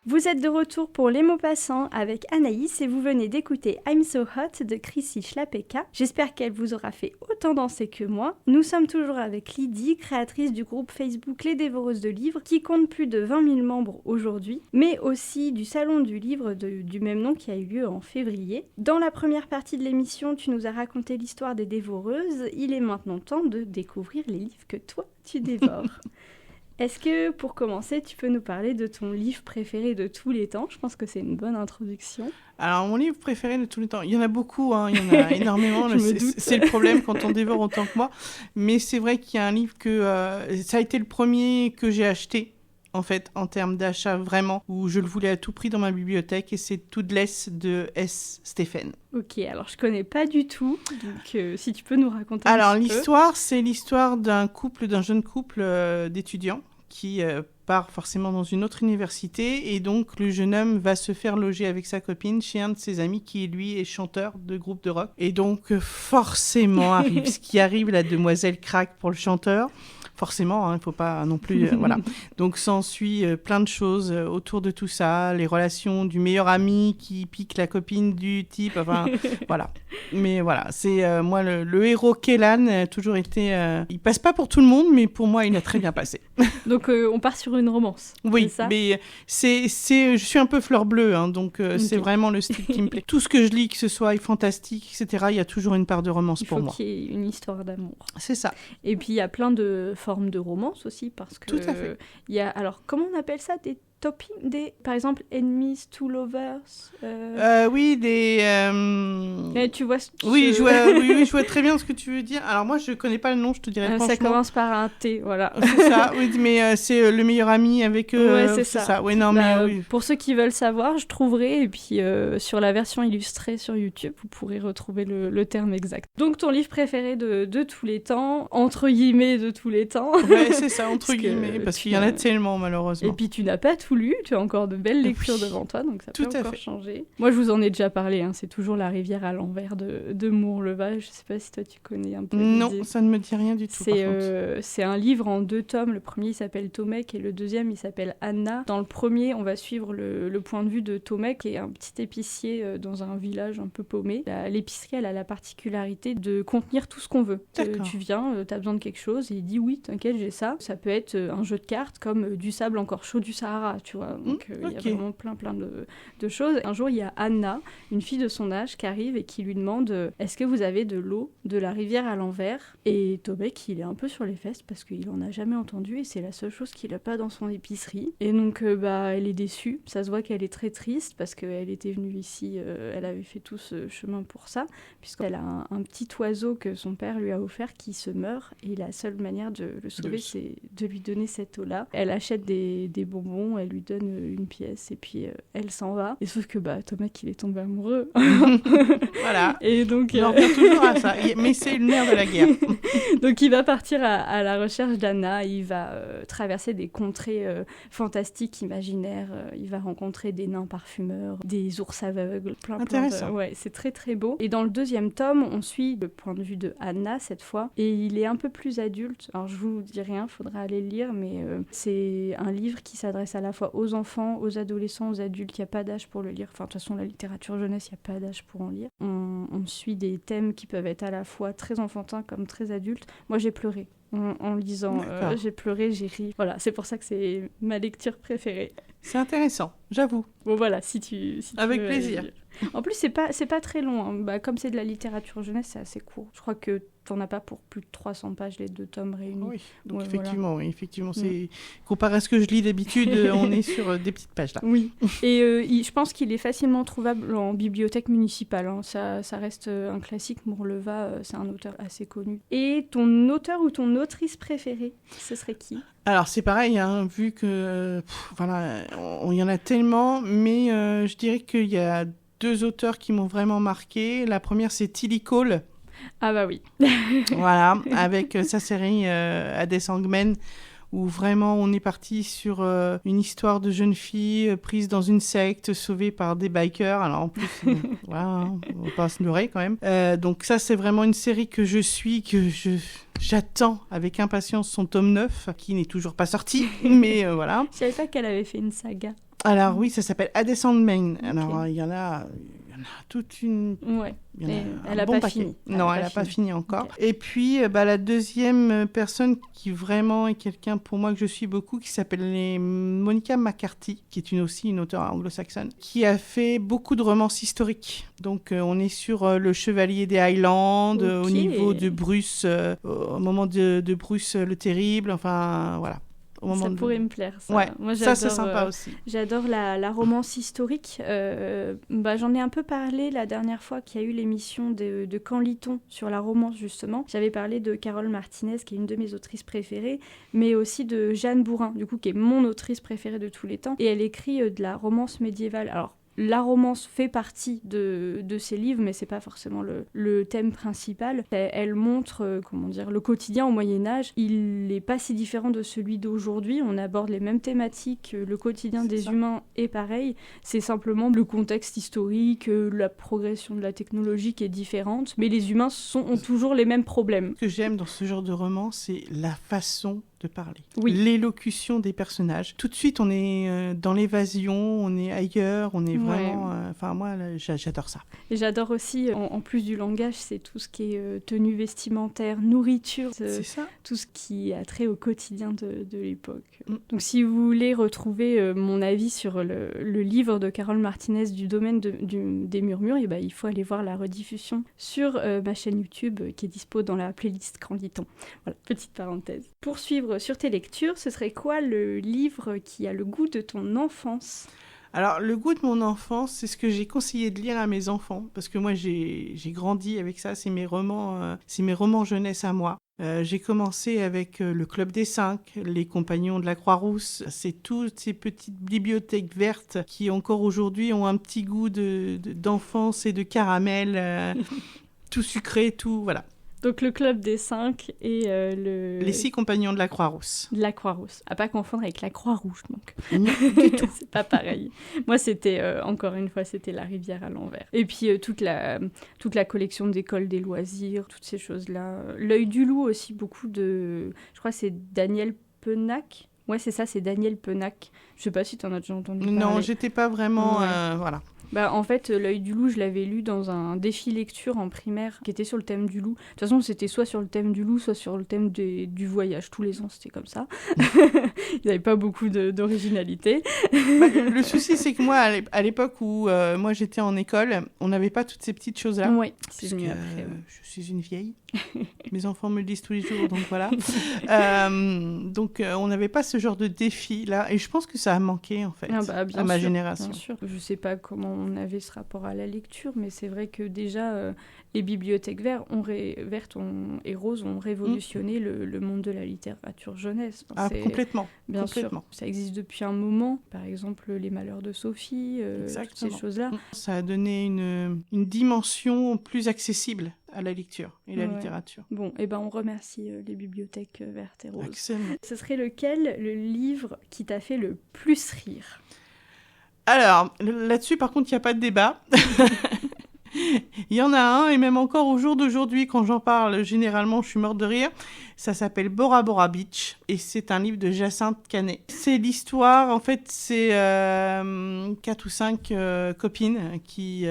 Vous êtes de retour pour Les mots passants avec Anaïs et vous venez d'écouter I'm So Hot de Chrissy Schlapeka. J'espère qu'elle vous aura fait autant danser que moi. Nous sommes toujours avec Lydie, créatrice du groupe Facebook Les Dévoreuses de Livres, qui compte plus de 20 000 membres aujourd'hui, mais aussi du salon du livre du même nom qui a eu lieu en février. Dans la première partie de l'émission, tu nous as raconté l'histoire des dévoreuses. Il est maintenant temps de découvrir les livres que toi, tu dévores. Est-ce que, pour commencer, tu peux nous parler de ton livre préféré de tous les temps ? Je pense que c'est une bonne introduction. Alors, mon livre préféré de tous les temps, il y en a beaucoup, il y en a énormément. C'est le problème quand on dévore autant que moi. Mais c'est vrai qu'il y a un livre que... ça a été le premier que j'ai acheté, en fait, en termes d'achat, vraiment, où je le voulais à tout prix dans ma bibliothèque, et c'est Toothless de S. Stephen. Ok, alors je connais pas du tout, donc si tu peux nous raconter un petit peu. L'histoire, c'est l'histoire d'un jeune couple d'étudiants qui part forcément dans une autre université, et donc le jeune homme va se faire loger avec sa copine chez un de ses amis qui, lui, est chanteur de groupe de rock. Et donc, forcément, arrive ce qui arrive, la demoiselle craque pour le chanteur. Forcément, il ne faut pas non plus... voilà. Donc, s'ensuit plein de choses autour de tout ça, les relations du meilleur ami qui pique la copine du type, enfin, voilà. Mais voilà, c'est moi, le héros Kellan a toujours été... il passe pas pour tout le monde, mais pour moi, il a très bien passé. Donc, on part sur une romance. Oui, c'est ça ? mais je suis un peu fleur bleue, donc okay. C'est vraiment le style qui me plaît. Tout ce que je lis, que ce soit fantastique, etc., il y a toujours une part de romance pour moi. Il faut qu'il y ait une histoire d'amour. C'est ça. Et puis, il y a plein de formats forme de romance aussi, parce que... Tout à fait. Il y a, alors, comment on appelle ça, des toppings, par exemple, enemies to lovers. Oui, Mais tu vois. Oui, je vois très bien ce que tu veux dire. Alors moi, je connais pas le nom, je te dirais franchement. Ça commence par un T, voilà. C'est ça. Oui, mais c'est le meilleur ami avec. Ouais, c'est ça. Oui, non, mais oui. Pour ceux qui veulent savoir, je trouverai, et puis sur la version illustrée sur YouTube, vous pourrez retrouver le terme exact. Donc ton livre préféré de tous les temps, entre guillemets de tous les temps. Ouais, c'est ça, entre guillemets, parce qu'il y en a tellement malheureusement. Et puis tu n'as pas tout lu, tu as encore de belles lectures devant toi, donc ça peut encore changer. Moi, je vous en ai déjà parlé, c'est toujours La rivière à l'envers de Moore-Leval. Je sais pas si toi tu connais un peu. Non, ça ne me dit rien du tout. C'est un livre en 2 tomes. Le premier il s'appelle Tomek et le deuxième il s'appelle Anna. Dans le premier, on va suivre le point de vue de Tomek, qui est un petit épicier dans un village un peu paumé. L'épicerie, elle a la particularité de contenir tout ce qu'on veut. Tu viens, t'as besoin de quelque chose, et il dit oui, t'inquiète, j'ai ça. Ça peut être un jeu de cartes comme du sable encore chaud du Sahara, tu vois. Donc il y a vraiment plein de choses. Un jour, il y a Anna, une fille de son âge, qui arrive et qui lui demande est-ce que vous avez de l'eau de la rivière à l'envers? Et Tomek, il est un peu sur les fesses parce qu'il en a jamais entendu et c'est la seule chose qu'il a pas dans son épicerie. Et donc elle est déçue. Ça se voit qu'elle est très triste parce qu'elle était venue ici, elle avait fait tout ce chemin pour ça, puisqu'elle a un petit oiseau que son père lui a offert qui se meurt, et la seule manière de le sauver, c'est de lui donner cette eau-là. Elle achète des bonbons, elle lui donne une pièce et puis elle s'en va. Et sauf que Tomek, il est tombé amoureux. Voilà. Et donc il en revient toujours à ça. Mais c'est le nerf de la guerre. Donc il va partir à la recherche d'Anna. Il va traverser des contrées fantastiques, imaginaires. Il va rencontrer des nains parfumeurs, des ours aveugles, plein de... Ouais, c'est très très beau. Et dans le deuxième tome, on suit le point de vue de Anna cette fois, et il est un peu plus adulte. Alors je vous dis rien, faudra aller le lire, mais c'est un livre qui s'adresse à la fois aux enfants, aux adolescents, aux adultes. Il n'y a pas d'âge pour le lire. Enfin, de toute façon, la littérature jeunesse, il n'y a pas d'âge pour en lire. On suit des thèmes qui peuvent être à la fois très enfantins comme très adultes. Moi, j'ai pleuré. En lisant, j'ai pleuré, j'ai ri. Voilà, c'est pour ça que c'est ma lecture préférée. C'est intéressant, j'avoue. Bon voilà, si tu avec plaisir. En plus, c'est pas très long. Comme c'est de la littérature jeunesse, c'est assez court. Je crois que t'en as pas pour plus de 300 pages, les 2 tomes réunis. Oui, donc effectivement, c'est... Comparé à ce que je lis d'habitude, on est sur des petites pages là. Oui, et je pense qu'il est facilement trouvable en bibliothèque municipale. Ça reste un classique. Moore-Leval, c'est un auteur assez connu. Et ton auteur ou ton autrice préférée, ce serait qui ? Alors c'est pareil, vu que il y en a tellement, mais je dirais qu'il y a 2 auteurs qui m'ont vraiment marqué. La première, c'est Tilly Cole. Ah bah oui. Voilà, avec sa série Hades Sandman, où vraiment on est parti sur une histoire de jeune fille prise dans une secte, sauvée par des bikers. Alors en plus, voilà, on va pas se leurrer quand même. Donc ça, c'est vraiment une série que je suis, j'attends avec impatience son tome 9, qui n'est toujours pas sorti, mais voilà. Je savais pas qu'elle avait fait une saga. Alors oui, ça s'appelle Hades Sandman. Alors il y en a toute une... Ouais. Elle n'a pas fini. Non, elle n'a pas fini encore. Okay. Et puis, la deuxième personne qui vraiment est quelqu'un pour moi que je suis beaucoup, qui s'appelle Monica McCarthy, qui est aussi une auteure anglo-saxonne, qui a fait beaucoup de romances historiques. Donc, on est sur le Chevalier des Highlands, au niveau de Bruce, au moment de Bruce le Terrible, enfin, voilà. Ça pourrait me plaire, ça. Ouais, moi, ça c'est sympa aussi. J'adore la romance historique. J'en ai un peu parlé la dernière fois qu'il y a eu l'émission de Quand lit-on sur la romance, justement. J'avais parlé de Carole Martinez, qui est une de mes autrices préférées, mais aussi de Jeanne Bourrin, du coup, qui est mon autrice préférée de tous les temps. Et elle écrit de la romance médiévale. Alors, la romance fait partie de ces livres, mais c'est pas forcément le thème principal. Elle montre, le quotidien au Moyen-Âge. Il n'est pas si différent de celui d'aujourd'hui. On aborde les mêmes thématiques. Le quotidien des humains est pareil. C'est simplement le contexte historique, la progression de la technologie qui est différente. Mais les humains ont toujours les mêmes problèmes. Ce que j'aime dans ce genre de roman, c'est la façon de parler. Oui. L'élocution des personnages. Tout de suite, on est dans l'évasion, on est ailleurs, on est vraiment... Enfin, moi, là, j'adore ça. Et j'adore aussi, en plus du langage, c'est tout ce qui est tenue vestimentaire, nourriture, c'est ça. Tout ce qui a trait au quotidien de l'époque. Donc si vous voulez retrouver mon avis sur le livre de Carole Martinez du domaine des murmures, et ben, il faut aller voir la rediffusion sur ma chaîne YouTube qui est dispo dans la playlist Grand Liton. Voilà, petite parenthèse. Pour suivre sur tes lectures, ce serait quoi le livre qui a le goût de ton enfance ? Alors, le goût de mon enfance, c'est ce que j'ai conseillé de lire à mes enfants, parce que moi, j'ai grandi avec ça, c'est mes romans jeunesse à moi. J'ai commencé avec le Club des 5, les Compagnons de la Croix-Rousse. C'est toutes ces petites bibliothèques vertes qui, encore aujourd'hui, ont un petit goût d'enfance et de caramel, tout sucré, tout, voilà. Donc le Club des 5 et Les 6 Compagnons de la Croix-Rousse. De la Croix-Rousse. À pas confondre avec la Croix-Rouge, donc. Non, du tout. C'est pas pareil. Moi, c'était, encore une fois, c'était La Rivière à l'envers. Et puis toute la collection d'École des loisirs, toutes ces choses-là. L'Œil du loup aussi, beaucoup de... Je crois que c'est Daniel Pennac. Ouais, c'est ça, c'est Daniel Pennac. Je sais pas si t'en as déjà entendu parler. Non, j'étais pas vraiment... voilà. Bah, en fait, L'Œil du loup, je l'avais lu dans un défi lecture en primaire qui était sur le thème du loup. De toute façon, c'était soit sur le thème du loup, soit sur le thème du voyage. Tous les ans, c'était comme ça. Il n'y avait pas beaucoup d'originalité. Le souci, c'est que moi, à l'époque où moi j'étais en école, on n'avait pas toutes ces petites choses-là. Oui, c'est venu après. Je suis une vieille. Mes enfants me le disent tous les jours, donc voilà. Donc, on n'avait pas ce genre de défi-là. Et je pense que ça a manqué, en fait, à ma génération. Bien sûr. Je ne sais pas comment on avait ce rapport à la lecture, mais c'est vrai que déjà, les bibliothèques vertes et roses ont révolutionné le monde de la littérature jeunesse. Complètement. Bien complètement. sûr. Ça existe depuis un moment. Par exemple, Les Malheurs de Sophie, toutes ces choses-là. Ça a donné une dimension plus accessible à la lecture et la littérature. Bon, et ben on remercie les bibliothèques vertes et roses. Excellent. Ce serait lequel le livre qui t'a fait le plus rire ? Alors, là-dessus, par contre, il n'y a pas de débat. Il y en a un, et même encore au jour d'aujourd'hui, quand j'en parle, généralement, je suis morte de rire. Ça s'appelle Bora Bora Beach, et c'est un livre de Jacinthe Canet. C'est l'histoire, en fait, c'est 4 ou 5 copines qui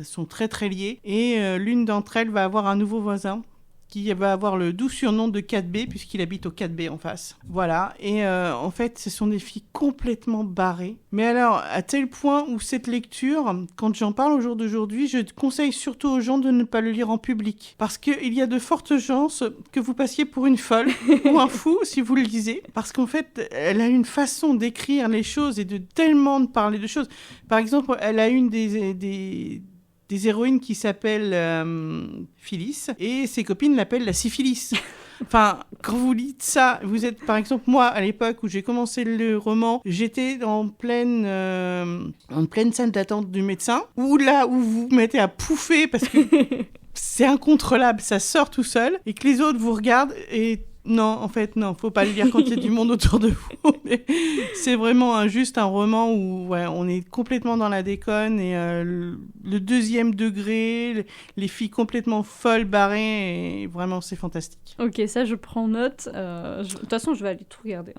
sont très très liées, et l'une d'entre elles va avoir un nouveau voisin qui va avoir le doux surnom de 4B, puisqu'il habite au 4B en face. Voilà, et en fait, ce sont des filles complètement barrées. Mais alors, à tel point où cette lecture, quand j'en parle au jour d'aujourd'hui, je conseille surtout aux gens de ne pas le lire en public. Parce qu'il y a de fortes chances que vous passiez pour une folle ou un fou si vous le lisez. Parce qu'en fait, elle a une façon d'écrire les choses et de tellement de parler de choses. Par exemple, elle a une des héroïnes qui s'appellent Phyllis, et ses copines l'appellent la syphilis. Enfin, quand vous lisez ça, vous êtes, par exemple, moi, à l'époque où j'ai commencé le roman, j'étais en pleine salle d'attente du médecin, où vous vous mettez à pouffer parce que c'est incontrôlable, ça sort tout seul, et que les autres vous regardent et... Non, en fait, non, faut pas le lire quand il y a du monde autour de vous. Mais c'est vraiment juste un roman où on est complètement dans la déconne, et le deuxième degré, les filles complètement folles, barrées, et vraiment, c'est fantastique. Ok, ça, je prends note. De toute façon, je vais aller tout regarder,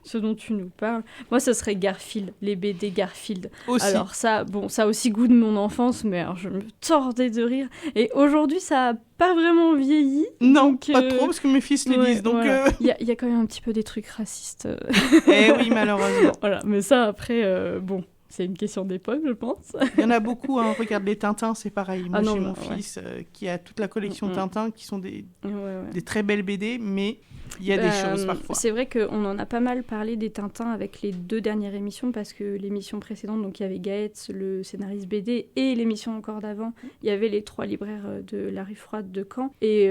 ce dont tu nous parles. Moi, ce serait Garfield, les BD Garfield. Aussi. Alors ça a aussi goût de mon enfance, mais alors, je me tordais de rire. Et aujourd'hui, ça a pas vraiment vieilli. Non, donc, pas trop, parce que mes fils les lisent. Donc, voilà. Il y a quand même un petit peu des trucs racistes. Eh oui, malheureusement. Voilà, mais ça, après, c'est une question d'époque, je pense. Il y en a beaucoup, hein. Regarde les Tintins, c'est pareil. Moi, j'ai mon fils qui a toute la collection Tintin, qui sont des très belles BD, mais il y a des choses parfois. C'est vrai qu'on en a pas mal parlé des Tintins avec les 2 dernières émissions, parce que l'émission précédente, donc il y avait Gaëtz, le scénariste BD, et l'émission encore d'avant, il y avait les 3 libraires de la rue froide de Caen. Et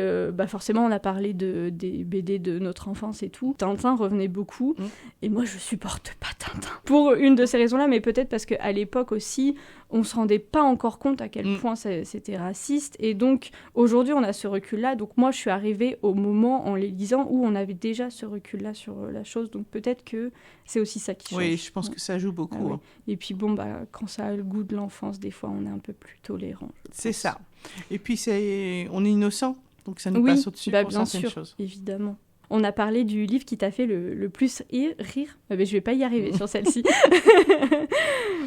forcément, on a parlé des BD de notre enfance et tout. Tintin revenait beaucoup, et moi, je supporte pas Tintin. Pour une de ces raisons-là, mais peut-être parce qu'à l'époque aussi, on se rendait pas encore compte à quel point c'était raciste. Et donc, aujourd'hui, on a ce recul-là. Donc, moi, je suis arrivée au moment, en les lisant, où on avait déjà ce recul-là sur la chose. Donc, peut-être que c'est aussi ça qui change. Oui, je pense que ça joue beaucoup. Oui. Et puis, quand ça a le goût de l'enfance, des fois, on est un peu plus tolérant. C'est ça. Et puis, on est innocent. Donc, ça nous passe au-dessus pour certaines choses. Évidemment. On a parlé du livre qui t'a fait le plus rire. Mais je vais pas y arriver sur celle-ci.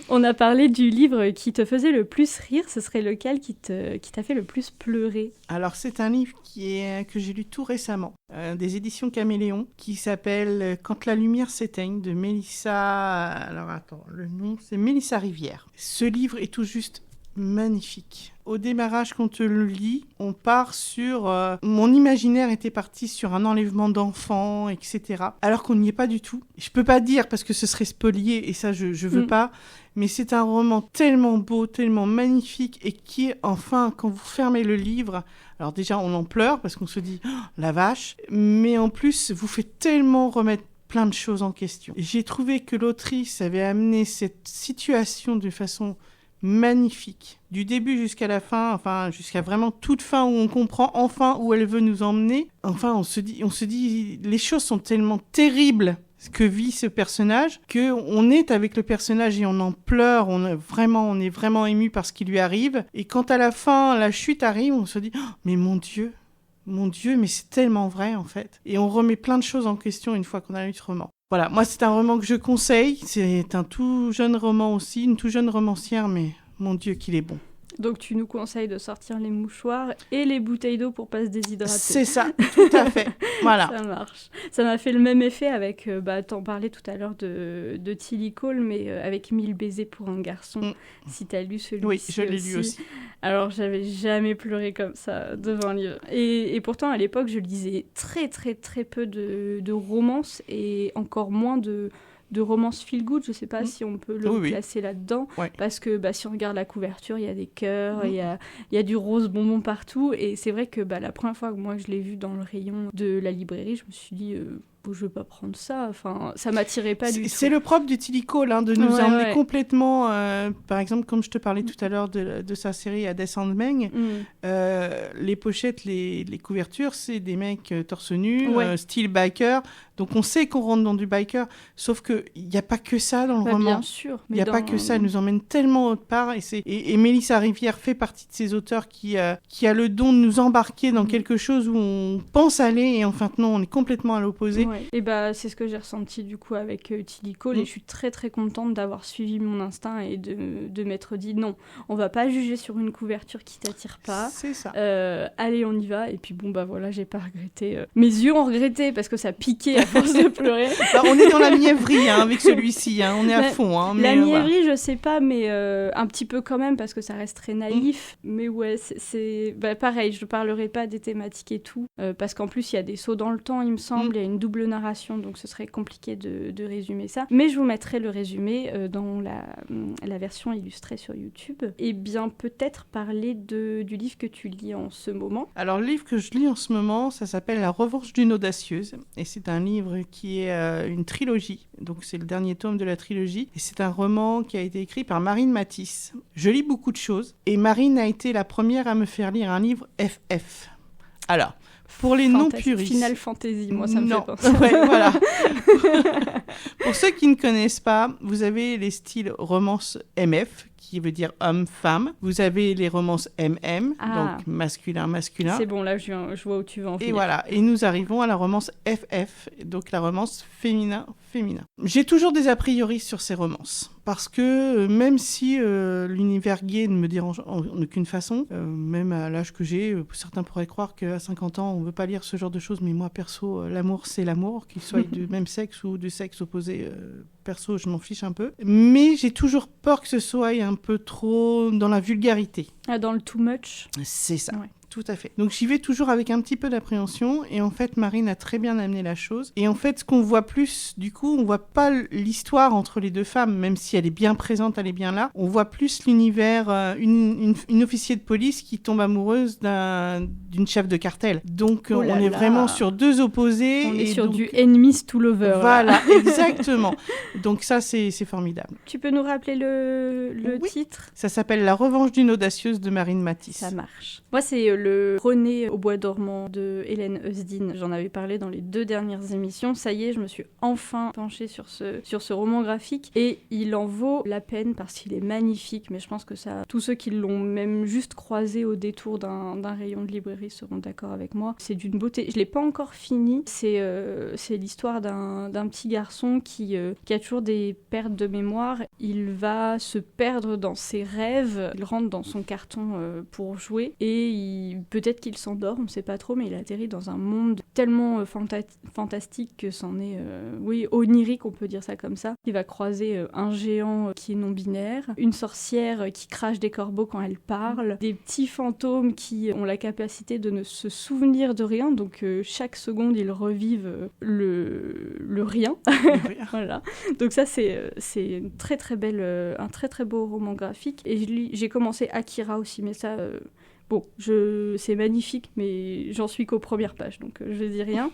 On a parlé du livre qui te faisait le plus rire. Ce serait lequel qui t'a fait le plus pleurer? Alors, c'est un livre que j'ai lu tout récemment, des éditions Caméléon, qui s'appelle « Quand la lumière s'éteigne » de Mélissa... Alors, attends, le nom, c'est Mélissa Rivière. Ce livre est tout juste magnifique. Au démarrage, quand on le lit, on part sur... mon imaginaire était parti sur un enlèvement d'enfants, etc. Alors qu'on n'y est pas du tout. Je peux pas dire parce que ce serait spolié, et ça, je veux pas. Mais c'est un roman tellement beau, tellement magnifique, et qui est, enfin, quand vous fermez le livre... Alors déjà, on en pleure parce qu'on se dit oh, « la vache », mais en plus, vous fait tellement remettre plein de choses en question. J'ai trouvé que l'autrice avait amené cette situation de façon magnifique, du début jusqu'à la fin, enfin jusqu'à vraiment toute fin où on comprend enfin où elle veut nous emmener. Enfin, on se dit, les choses sont tellement terribles ce que vit ce personnage, qu'on est avec le personnage et on en pleure, on est vraiment ému par ce qui lui arrive. Et quand à la fin, la chute arrive, on se dit oh, « mais mon Dieu, mais c'est tellement vrai en fait ». Et on remet plein de choses en question une fois qu'on a lu ce roman. Voilà, moi c'est un roman que je conseille, c'est un tout jeune roman aussi, une tout jeune romancière, mais mon Dieu qu'il est bon. Donc tu nous conseilles de sortir les mouchoirs et les bouteilles d'eau pour pas se déshydrater. C'est ça, tout à fait. Voilà. Ça marche. Ça m'a fait le même effet avec, t'en parlais tout à l'heure de Tilly Cole, mais avec 1000 baisers pour un garçon. Si t'as lu celui-ci. Oui, je l'ai lu aussi. Alors j'avais jamais pleuré comme ça devant un livre. Et pourtant à l'époque je lisais très très très peu de romances et encore moins de romance feel good, je sais pas si on peut le classer là-dedans, parce que si on regarde la couverture, il y a des cœurs, il y a du rose bonbon partout, et c'est vrai que la première fois que moi je l'ai vu dans le rayon de la librairie, je me suis dit je veux pas prendre ça, enfin ça m'attirait pas du tout. C'est le propre du Tilly Cole, de nous emmener complètement, par exemple comme je te parlais tout à l'heure de sa série Hades and Meng, les pochettes, les couvertures, c'est des mecs torse nu, style biker. Donc on sait qu'on rentre dans du biker, sauf qu'il n'y a pas que ça dans le roman. Bien sûr. Il n'y a pas que ça, elle nous emmène tellement autre part. Et Mélissa Rivière fait partie de ces auteurs qui a le don de nous embarquer dans quelque chose où on pense aller et en fait non, on est complètement à l'opposé. Ouais. Et c'est ce que j'ai ressenti du coup avec Tilly Cole et je suis très très contente d'avoir suivi mon instinct et de m'être dit non, on va pas juger sur une couverture qui t'attire pas. C'est ça. Allez, on y va. Et puis voilà, j'ai pas regretté. Mes yeux ont regretté parce que ça piquait à force de pleurer. Alors, on est dans la mièvrerie avec celui-ci, on est à fond. La mièvrerie, je sais pas, mais un petit peu quand même parce que ça reste très naïf. Mais ouais, c'est pareil, je parlerai pas des thématiques et tout parce qu'en plus il y a des sauts dans le temps, il me semble, il y a une double narration, donc ce serait compliqué de résumer ça. Mais je vous mettrai le résumé dans la version illustrée sur YouTube. Et bien peut-être parler du livre que tu lis en ce moment. Alors le livre que je lis en ce moment, ça s'appelle La revanche d'une audacieuse et c'est un livre qui est une trilogie, donc c'est le dernier tome de la trilogie et c'est un roman qui a été écrit par Marine Matisse. Je lis beaucoup de choses et Marine a été la première à me faire lire un livre FF. Alors, pour les non-puristes... Final Fantasy, moi ça me fait penser. Ouais, voilà. Pour ceux qui ne connaissent pas, vous avez les styles romance MF, qui veut dire homme-femme. Vous avez les romances MM, donc masculin-masculin. C'est bon, là je vois où tu veux en venir. Et voilà, et nous arrivons à la romance FF, donc la romance féminin-féminin. J'ai toujours des a priori sur ces romances, parce que même si l'univers gay ne me dérange en aucune façon, même à l'âge que j'ai, certains pourraient croire qu'à 50 ans, on ne veut pas lire ce genre de choses, mais moi, perso, l'amour, c'est l'amour, qu'il soit du même sexe ou du sexe opposé. Perso, je m'en fiche un peu. Mais j'ai toujours peur que ce soit un peu trop dans la vulgarité. Dans le too much. C'est ça. Ouais. Tout à fait. Donc j'y vais toujours avec un petit peu d'appréhension et en fait Marine a très bien amené la chose. Et en fait ce qu'on voit plus, du coup, on voit pas l'histoire entre les deux femmes, même si elle est bien présente, elle est bien là. On voit plus l'univers, une officier de police qui tombe amoureuse d'une chef de cartel. Donc on est vraiment sur deux opposés. On est sur du enemies to lovers. Voilà, exactement. Donc ça c'est formidable. Tu peux nous rappeler le titre ? Ça s'appelle La revanche d'une audacieuse de Marine Matisse. Ça marche. Moi c'est le René au bois dormant de Hélène Eusdin. J'en avais parlé dans les 2 dernières émissions. Ça y est, je me suis enfin penchée sur ce roman graphique et il en vaut la peine parce qu'il est magnifique. Mais je pense que tous ceux qui l'ont même juste croisé au détour d'un rayon de librairie seront d'accord avec moi. C'est d'une beauté. Je l'ai pas encore fini. C'est l'histoire d'un petit garçon qui a toujours des pertes de mémoire. Il va se perdre dans ses rêves. Il rentre dans son carton pour jouer et peut-être qu'il s'endort, on ne sait pas trop, mais il atterrit dans un monde tellement fantastique que c'en est, onirique, on peut dire ça comme ça. Il va croiser un géant qui est non-binaire, une sorcière qui crache des corbeaux quand elle parle, des petits fantômes qui ont la capacité de ne se souvenir de rien, donc chaque seconde ils revivent le rien. Voilà. Donc ça c'est une très très belle, un très très beau roman graphique. Et j'ai commencé Akira aussi, mais ça, c'est magnifique, mais j'en suis qu'aux premières pages, donc je dis rien.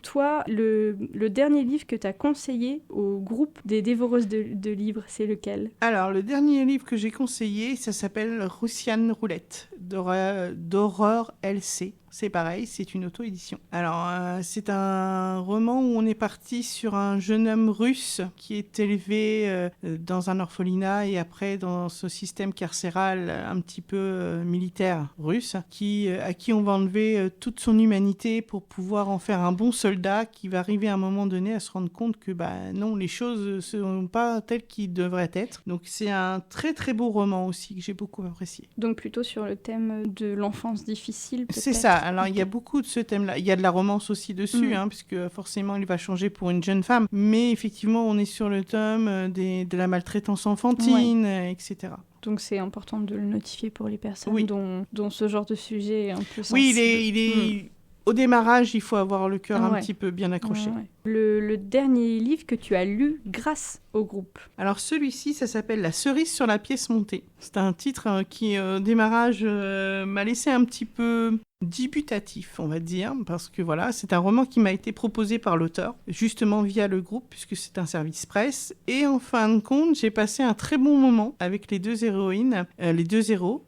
Toi, le dernier livre que tu as conseillé au groupe des dévoreuses de livres, c'est lequel ? Alors, le dernier livre que j'ai conseillé, ça s'appelle Russian Roulette, d'Horreur LC. C'est pareil, c'est une auto-édition. Alors, c'est un roman où on est parti sur un jeune homme russe qui est élevé dans un orphelinat et après dans ce système carcéral un petit peu militaire russe, à qui on va enlever toute son humanité pour pouvoir en faire un bon soldat qui va arriver à un moment donné à se rendre compte que non, les choses ne sont pas telles qu'ils devraient être. Donc, c'est un très très beau roman aussi que j'ai beaucoup apprécié. Donc, plutôt sur le thème de l'enfance difficile, peut-être. C'est ça. Alors, il y a beaucoup de ce thème-là. Il y a de la romance aussi dessus, puisque forcément, il va changer pour une jeune femme. Mais effectivement, on est sur le thème de la maltraitance enfantine, etc. Donc, c'est important de le notifier pour les personnes dont ce genre de sujet est un peu sensible. Oui, il est... Au démarrage, il faut avoir le cœur un petit peu bien accroché. Ouais. Le dernier livre que tu as lu grâce au groupe. Alors celui-ci, ça s'appelle La cerise sur la pièce montée. C'est un titre qui, au démarrage, m'a laissé un petit peu dubitatif, on va dire, parce que voilà, c'est un roman qui m'a été proposé par l'auteur, justement via le groupe, puisque c'est un service presse. Et en fin de compte, j'ai passé un très bon moment avec les 2 héroïnes, les 2 héros,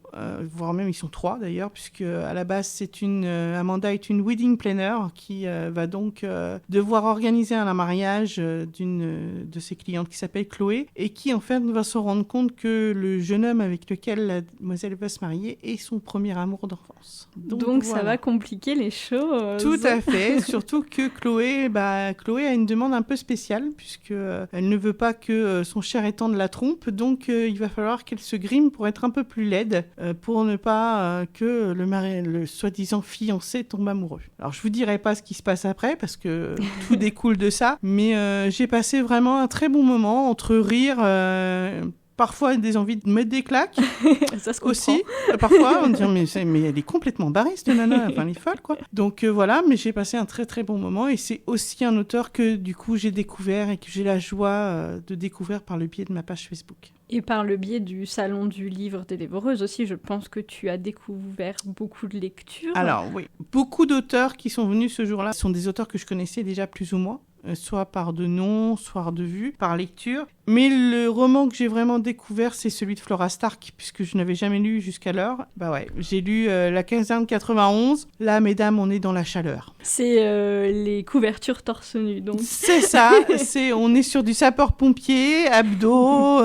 voire même ils sont 3 d'ailleurs, puisque à la base, Amanda est une wedding planner qui va donc devoir organiser un mariage d'une de ses clientes qui s'appelle Chloé, et qui en fait va se rendre compte que le jeune homme avec lequel la demoiselle va se marier est son premier amour d'enfance. Donc voilà. Ça va compliquer les choses. Tout à fait, surtout que Chloé a une demande un peu spéciale, puisque elle ne veut pas que son cher étendre la trompe, donc il va falloir qu'elle se grime pour être un peu plus laide, pour ne pas que le soi-disant fiancé tombe amoureux. Alors je vous dirai pas ce qui se passe après, parce que tout découle de ça, mais j'ai passé vraiment un très bon moment entre rire, parfois des envies de mettre des claques. Ça se comprend. Aussi. Parfois, on dit mais elle est complètement barrée cette nana, enfin elle est folle quoi. Donc voilà, mais j'ai passé un très très bon moment et c'est aussi un auteur que du coup j'ai découvert et que j'ai la joie de découvrir par le biais de ma page Facebook. Et par le biais du Salon du Livre des Dévoreuses aussi, je pense que tu as découvert beaucoup de lectures. Alors oui, beaucoup d'auteurs qui sont venus ce jour-là sont des auteurs que je connaissais déjà plus ou moins, soit par de nom, soit de vue, par lecture. Mais le roman que j'ai vraiment découvert, c'est celui de Flora Stark, puisque je n'avais jamais lu jusqu'alors. J'ai lu La Caserne 91. Là, mesdames, on est dans la chaleur. C'est les couvertures torse nu, donc. C'est ça. On est sur du sapeur-pompier, abdos,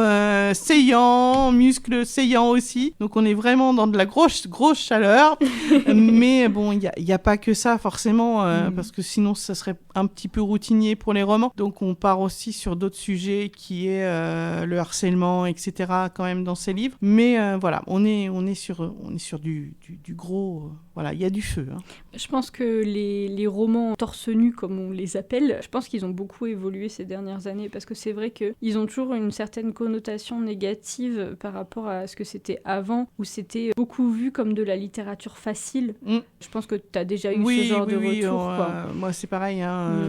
saillants, muscles saillants aussi. Donc, on est vraiment dans de la grosse chaleur. Mais bon, il y a pas que ça, forcément, parce que sinon, ça serait un petit peu routinier pour les romans. Donc, on part aussi sur d'autres sujets qui est le harcèlement, etc. quand même dans ces livres. Mais voilà, on est sur du gros... voilà, il y a du feu. Hein. Je pense que les romans torse nu, comme on les appelle, je pense qu'ils ont beaucoup évolué ces dernières années, parce que c'est vrai qu'ils ont toujours une certaine connotation négative par rapport à ce que c'était avant, où c'était beaucoup vu comme de la littérature facile. Je pense que tu as déjà eu ce genre de retour. Moi, c'est pareil.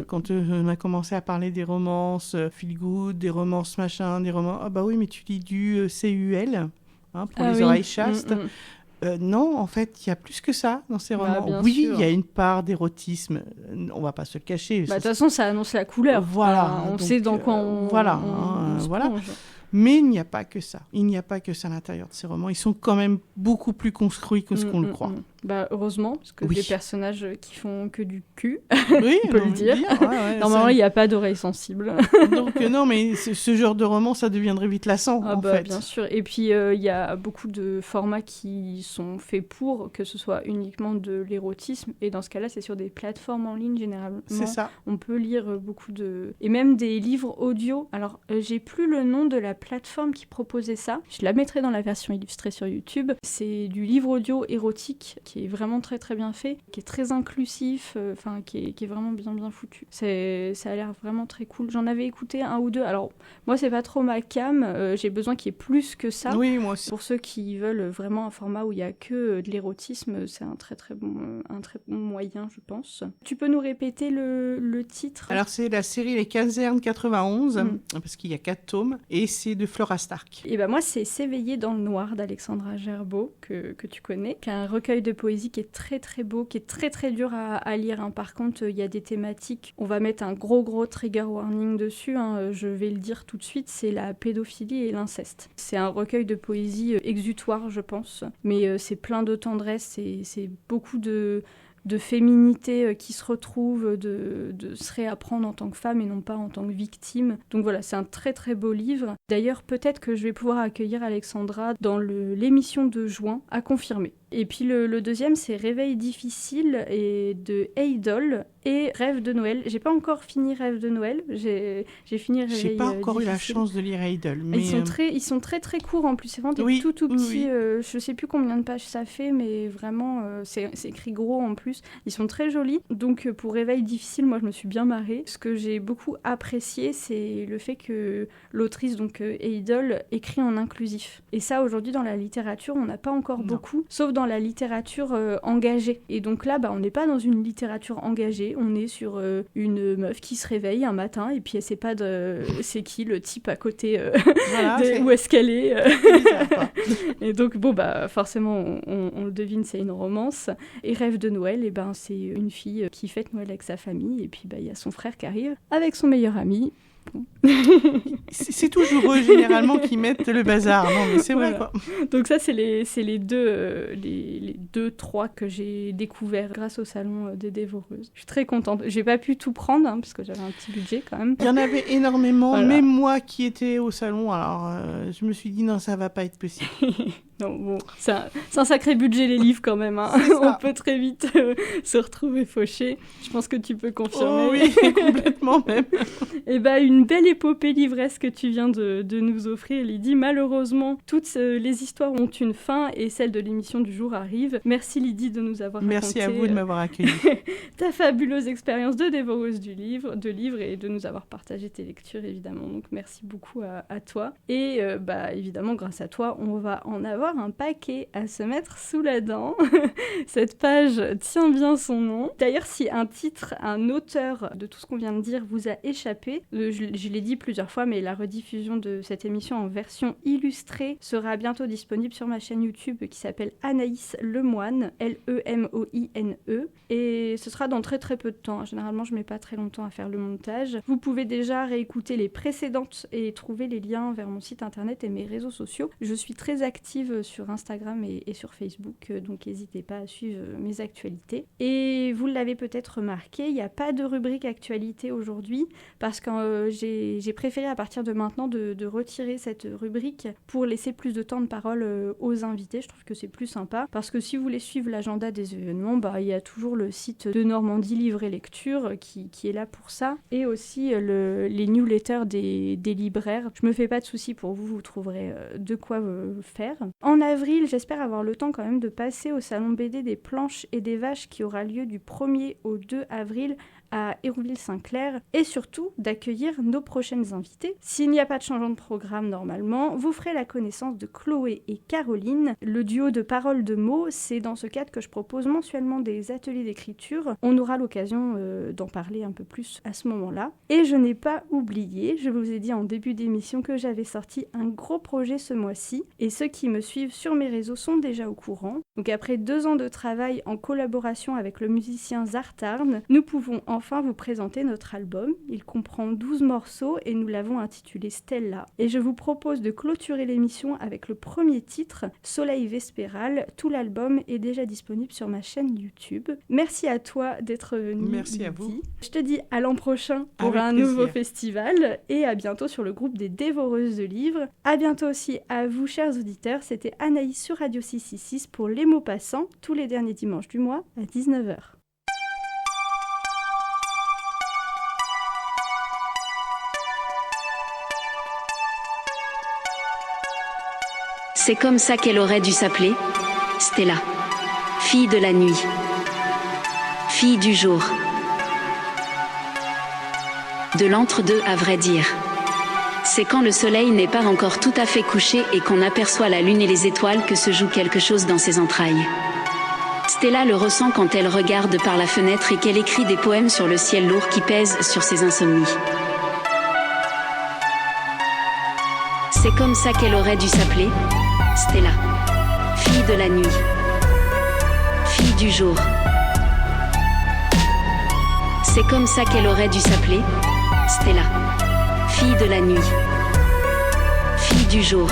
Quand on a commencé à parler des romances feel good, des romances machin, des romans... Ah bah oui, mais tu lis du CUL, pour les oreilles chastes. Non, en fait, il y a plus que ça dans ces romans. Oui, il y a une part d'érotisme, on va pas se le cacher. De toute façon, ça annonce la couleur. Voilà. On sait dans quoi on voilà. Plonge. Mais il n'y a pas que ça. Il n'y a pas que ça à l'intérieur de ces romans. Ils sont quand même beaucoup plus construits que ce qu'on le croit. Bah, heureusement, parce que Oui. des personnages qui font que du cul, Oui, on peut on le dire. Ouais, Normalement, il n'y a pas d'oreilles sensibles. Donc non, mais ce genre de roman, ça deviendrait vite lassant, Ah en bah, fait. bien sûr. Et puis, il y a beaucoup de formats qui sont faits pour que ce soit uniquement de l'érotisme. Et dans ce cas-là, c'est sur des plateformes en ligne, généralement. C'est ça. On peut lire beaucoup de... Et même des livres audio. Alors, j'ai plus le nom de la plateforme qui proposait ça. Je la mettrai dans la version illustrée sur YouTube. C'est du livre audio érotique qui est vraiment très très bien fait, qui est très inclusif, qui est vraiment bien foutu. Ça a l'air vraiment très cool. J'en avais écouté un ou deux. Alors, moi, c'est pas trop ma cam. J'ai besoin qu'il y ait plus que ça. Oui, moi aussi. Pour ceux qui veulent vraiment un format où il y a que de l'érotisme, c'est un très bon moyen, je pense. Tu peux nous répéter le titre ? Alors, c'est la série Les Casernes 91, parce qu'il y a 4 tomes, et c'est de Flora Stark. Et ben moi, c'est S'éveiller dans le noir d'Alexandra Gerbeau, que tu connais, qui est un recueil de poésie qui est très très beau, qui est très très dur à lire. Hein. Par contre, il y a des thématiques, on va mettre un gros trigger warning dessus, hein, je vais le dire tout de suite, c'est la pédophilie et l'inceste. C'est un recueil de poésie exutoire, je pense, mais c'est plein de tendresse, c'est beaucoup de féminité qui se retrouve, de se réapprendre en tant que femme et non pas en tant que victime. Donc voilà, c'est un très très beau livre. D'ailleurs, peut-être que je vais pouvoir accueillir Alexandra dans l'émission de juin, à confirmer. Et puis le deuxième, c'est Réveil difficile et de Heidel et Rêve de Noël. J'ai pas encore fini Rêve de Noël, j'ai fini Réveil difficile. J'ai pas encore eu la chance de lire Heidel. Mais ils sont très très courts en plus, c'est vraiment des tout petits, je sais plus combien de pages ça fait, mais vraiment c'est écrit gros en plus. Ils sont très jolis, donc pour Réveil difficile, moi je me suis bien marrée. Ce que j'ai beaucoup apprécié, c'est le fait que l'autrice, donc Heidel, écrit en inclusif. Et ça, aujourd'hui, dans la littérature, on n'a pas encore beaucoup, sauf dans la littérature engagée. Et donc là, on n'est pas dans une littérature engagée, on est sur une meuf qui se réveille un matin et puis elle sait pas c'est qui le type à côté, voilà, où est-ce qu'elle est. Et donc, forcément, on le devine, c'est une romance. Et Rêve de Noël, c'est une fille qui fête Noël avec sa famille et puis il y a son frère qui arrive avec son meilleur ami. C'est toujours eux généralement qui mettent le bazar, non mais c'est vrai quoi. Donc ça c'est les deux trois que j'ai découverts grâce au salon des dévoreuses. Je suis très contente. J'ai pas pu tout prendre parce que j'avais un petit budget quand même. Il y en avait énormément, voilà. Même moi qui étais au salon, alors je me suis dit non, ça va pas être possible. Non, bon, c'est un sacré budget les livres quand même. Hein. On peut très vite se retrouver fauché. Je pense que tu peux confirmer. Oh oui, complètement même. Et une belle épopée livresque que tu viens de nous offrir, Lydie. Malheureusement, toutes les histoires ont une fin et celle de l'émission du jour arrive. Merci Lydie de nous avoir raconté. Merci à vous de m'avoir accueilli. Ta fabuleuse expérience de dévoreuse de livres et de nous avoir partagé tes lectures évidemment. Donc merci beaucoup à toi. Et évidemment, grâce à toi, on va en avoir un paquet à se mettre sous la dent. Cette page tient bien son nom. D'ailleurs, si un titre, un auteur de tout ce qu'on vient de dire vous a échappé, je l'ai dit plusieurs fois, mais la rediffusion de cette émission en version illustrée sera bientôt disponible sur ma chaîne YouTube qui s'appelle Anaïs Lemoine, Lemoine. Et ce sera dans très très peu de temps. Généralement, je mets pas très longtemps à faire le montage. Vous pouvez déjà réécouter les précédentes et trouver les liens vers mon site internet et mes réseaux sociaux. Je suis très active sur Instagram et sur Facebook, donc n'hésitez pas à suivre mes actualités. Et vous l'avez peut-être remarqué, il n'y a pas de rubrique actualité aujourd'hui parce que j'ai préféré à partir de maintenant de retirer cette rubrique pour laisser plus de temps de parole aux invités. Je trouve que c'est plus sympa parce que si vous voulez suivre l'agenda des événements, il y a toujours le site de Normandie Livre et Lecture qui est là pour ça, et aussi les newsletters des libraires. Je me fais pas de soucis pour vous trouverez de quoi faire. En avril, j'espère avoir le temps quand même de passer au salon BD des Planches et des Vaches qui aura lieu du 1er au 2 avril à Hérouville-Saint-Clair et surtout d'accueillir nos prochaines invitées. S'il n'y a pas de changement de programme normalement, vous ferez la connaissance de Chloé et Caroline. Le duo de paroles de mots, c'est dans ce cadre que je propose mensuellement des ateliers d'écriture. On aura l'occasion d'en parler un peu plus à ce moment-là. Et je n'ai pas oublié, je vous ai dit en début d'émission que j'avais sorti un gros projet ce mois-ci et ceux qui me suivent sur mes réseaux sont déjà au courant. Donc après 2 ans de travail en collaboration avec le musicien Zartarn, nous pouvons enfin enfin vous présenter notre album. Il comprend 12 morceaux et nous l'avons intitulé Stella. Et je vous propose de clôturer l'émission avec le premier titre, Soleil Vespéral. Tout l'album est déjà disponible sur ma chaîne YouTube. Merci à toi d'être venu. Merci à vous. Je te dis à l'an prochain pour avec un plaisir. nouveau festival et à bientôt sur le groupe des dévoreuses de livres. À bientôt aussi à vous, chers auditeurs. C'était Anaïs sur Radio 666 pour Les mots passants, tous les derniers dimanches du mois à 19h. C'est comme ça qu'elle aurait dû s'appeler, Stella. Fille de la nuit. Fille du jour. De l'entre-deux, à vrai dire. C'est quand le soleil n'est pas encore tout à fait couché et qu'on aperçoit la lune et les étoiles que se joue quelque chose dans ses entrailles. Stella le ressent quand elle regarde par la fenêtre et qu'elle écrit des poèmes sur le ciel lourd qui pèse sur ses insomnies. C'est comme ça qu'elle aurait dû s'appeler, Stella. Fille de la nuit. Fille du jour. C'est comme ça qu'elle aurait dû s'appeler, Stella. Fille de la nuit. Fille du jour.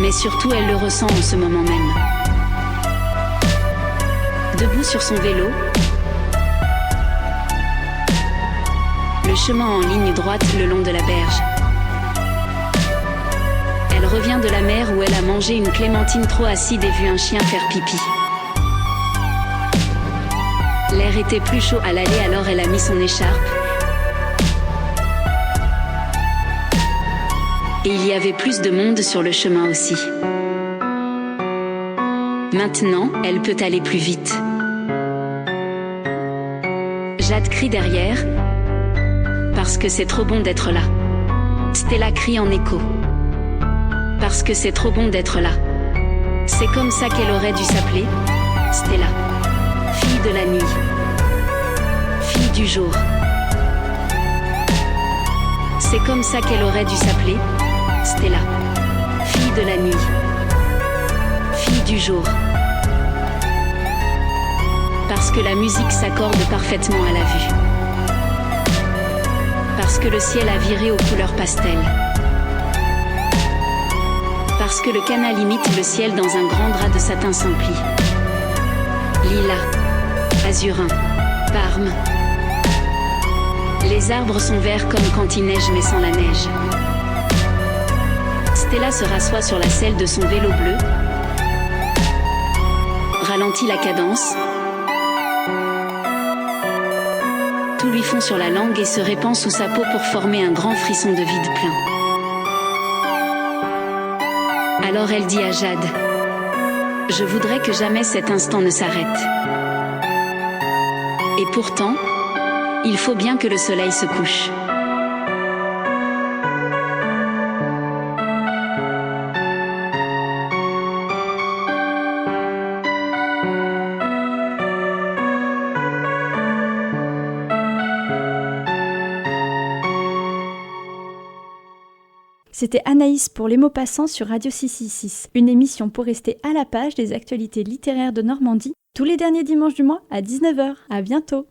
Mais surtout elle le ressent en ce moment même. Debout sur son vélo, le chemin en ligne droite le long de la berge. Elle revient de la mer où elle a mangé une clémentine trop acide et vu un chien faire pipi. L'air était plus chaud à l'aller, alors elle a mis son écharpe. Et il y avait plus de monde sur le chemin aussi. Maintenant, elle peut aller plus vite. Jade crie derrière, parce que c'est trop bon d'être là. Stella crie en écho, parce que c'est trop bon d'être là. C'est comme ça qu'elle aurait dû s'appeler, Stella. Fille de la nuit. Fille du jour. C'est comme ça qu'elle aurait dû s'appeler, Stella. Fille de la nuit. Fille du jour. Parce que la musique s'accorde parfaitement à la vue. Parce que le ciel a viré aux couleurs pastel. Parce que le canal imite le ciel dans un grand drap de satin sans pli. Lilas, azurin, parme. Les arbres sont verts comme quand il neige mais sans la neige. Stella se rassoit sur la selle de son vélo bleu, ralentit la cadence, tout lui fond sur la langue et se répand sous sa peau pour former un grand frisson de vide plein. Alors elle dit à Jade: je voudrais que jamais cet instant ne s'arrête. Et pourtant, il faut bien que le soleil se couche. C'était Anaïs pour Les mots passants sur Radio 666, une émission pour rester à la page des actualités littéraires de Normandie, tous les derniers dimanches du mois à 19h. À bientôt!